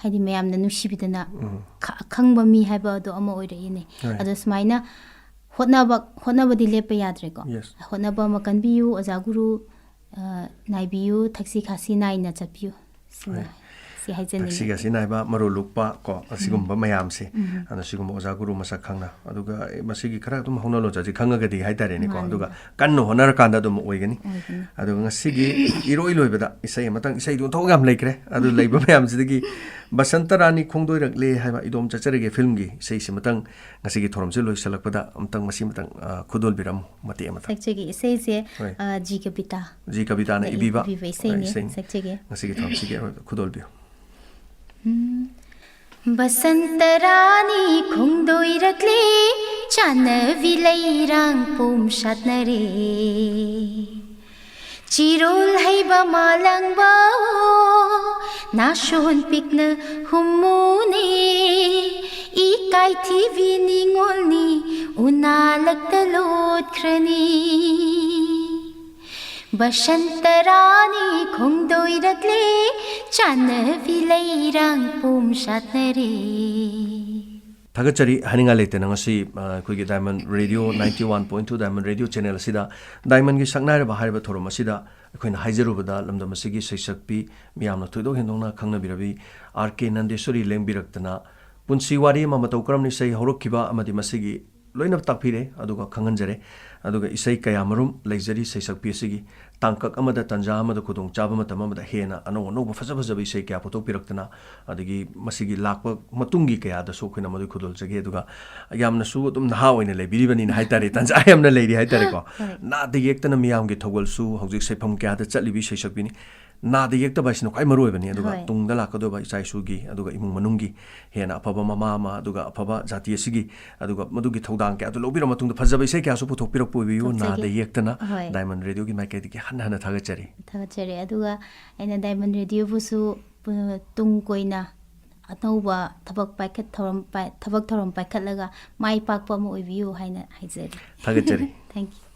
ꯍꯥꯏꯗꯤ ꯃꯌꯥꯝꯅ ꯅꯨꯡꯁꯤꯕꯤꯗꯅ ꯑꯈꯪꯕ ꯃꯤ ꯍꯥꯏꯕ ꯑꯗꯣ ꯑꯃ ꯑꯣꯏꯔꯛꯏꯅꯦ ꯑꯗꯣ ꯁꯨꯃꯥꯏꯅ ꯍꯣꯠꯅꯕꯗꯤ ꯂꯦꯞꯄ ꯌꯥꯗ꯭ꯔꯦꯀꯣ ꯍꯣꯠꯅꯕ ꯑꯃ ꯀꯟꯕꯤꯌꯨ ꯑꯣꯖꯥ ꯒꯨꯔꯨ ꯅꯥꯏꯕꯤꯌꯨ ꯊꯛꯁꯤ ꯈꯥꯁꯤ ꯅꯥꯏꯅ ꯆꯠꯄꯤꯌꯨ ꯁꯤ ꯍꯥꯏꯖꯅꯤꯡꯉꯤ ꯊꯛꯁꯤ ꯈꯥꯁꯤ ꯅꯥꯏꯕ ꯃꯔꯨ ꯂꯨꯛꯄ ꯀꯣ ꯑꯁꯤꯒꯨꯝꯕ ꯃꯌꯥꯝꯁꯦ ꯑꯗꯣ ꯁꯤꯒꯨꯝꯕ ꯑꯣꯖꯥ ꯒꯨꯔꯨ ꯃꯁꯛ ꯈꯪꯅ ꯑꯗꯨꯒ ꯃꯁꯤꯒꯤ ꯈꯔ ꯑꯗꯨꯝ ꯍꯧꯅ ꯂꯣꯟꯆꯠꯁꯤ ꯈꯪꯉꯒꯗꯤ ꯍꯥꯏꯇꯥꯔꯦꯅꯦꯀꯣ ꯑꯗꯨꯒ ꯀꯟꯅ ꯍꯣꯠꯅꯔꯀꯥꯟꯗ ꯑꯗꯨꯝ ꯑꯣꯏꯒꯅꯤ ꯑꯗꯨꯒ ꯉꯁꯤꯒꯤ ꯏꯔꯣꯏ ꯂꯣꯏꯕꯗ ꯏꯁꯩ ꯑꯃꯇꯪ ꯏꯁꯩꯗꯨ ꯑꯣꯟꯊꯣꯛ ꯌꯥꯝ ꯂꯩꯈ꯭ꯔꯦ ꯑꯗꯨ ꯂꯩꯕ ꯃꯌꯥꯝꯁꯤꯗꯒꯤ ꯕꯁꯟꯇ ꯔꯥꯅꯤ ꯈꯣꯡꯗꯣꯏꯔꯛꯂꯦ ꯍꯥꯏꯕ ꯏꯗꯣꯝ ꯆꯠꯆꯔꯒꯦ ꯐꯤल्मꯒꯤ ꯏꯁꯩꯁꯤꯃꯇꯪ ꯉꯁꯤꯒꯤ ꯊꯧꯔꯝꯁꯦ ꯂꯣꯏꯁꯤꯜꯂꯛꯄꯗ ꯑꯃꯇꯪ ꯃꯁꯤꯃꯇꯪ ꯈꯨꯗꯣꯜꯕꯤꯔꯝꯃꯨ ꯃꯇꯦꯛ ꯑꯃꯇꯪ ꯁꯛꯆꯒꯤ ꯏꯁꯩꯁꯦ ꯖꯤ ꯀꯕꯤꯇꯥꯅ ꯏꯕꯤꯕ ꯏꯁꯩꯅꯤ ꯁꯛꯆꯒꯦ ꯉꯁꯤꯒꯤ ꯊꯧꯔꯝꯁꯤꯒꯤ ꯈꯨꯗꯣꯜꯕꯤꯌꯨ बसंत रानी खोंदोइरक्ले चानवी लैरां पोमशातनरे चिरोल हैबा मालंगबा नाशोन पिकन हुम्मुने इकाइथिवी निंगोलनी उनालक्तलोत्ख्रनी बसंत रानी खोंदोइरक्ले चानवी लैरां पोमशातनरे थागचरी हनिंगा लेतेना ngasi अखोइगी diamond radio 91.2 diamond radio channel असिदा डायमंड गी सकनाइरबा हाइबा थोरम असिदा अखोइना हाइजरुबदा लमदम असिगी सैसक्पी मियामना थोइदोक हेंदोंना खंगनबिरबी आरके नंदेश्वरी लेंबिरक्तना पुंसी वारी मा मतौ करमनि सै हौरखिबा अमदि मसिगी लोइना ताकफिरे अदुगा खंगनजरे अदुगा इसै कयामरुम लेजरी सैसक्पी असिगी तांकक अमदा तंजा अमदा खुदोंग चाबा मतम अमदा हेना अनो अनो फजा फजा इसै कया फोटो पिरक्तना अदगी मसिगी लाकपा मतुंगी कया द सोखिना मदु खुदोल जगे अदुगा यामना सु अदुम नहा ओइना लेबिरिबनि हाइतारे तंजा यामना लेरि हाइतारे को ना दे येक्तना मियामगे थौगल सु हौजिक सैफम कया द चलिबि सैसक्पिनि ना दे येक्ता बाइसनो काय मरुइबनि अदुगा तुंगदा लाकदोबा इचाइसुगी अदुगा इमुंग मनुंगी हेना अफबा ममा मा अदुगा अफबा जाति असिगी अदुगा मदुगी थौदांग कया दु लोबिरा मतुंगदा फजबा इसै कया सु पुथोक पिरक्पोबियु ना दे येक्तना डायमंड रेडियो गी माइकेदि हन थागचरी अदुगा ऐना डायमंड रेडियो बुसु तुंग कोइना अनौबा थबक पाइखत थबक थौरम पाइखतलगा माइ पाकपा म ओइबियु हाइना हाइजरी थागचरी थैंक यू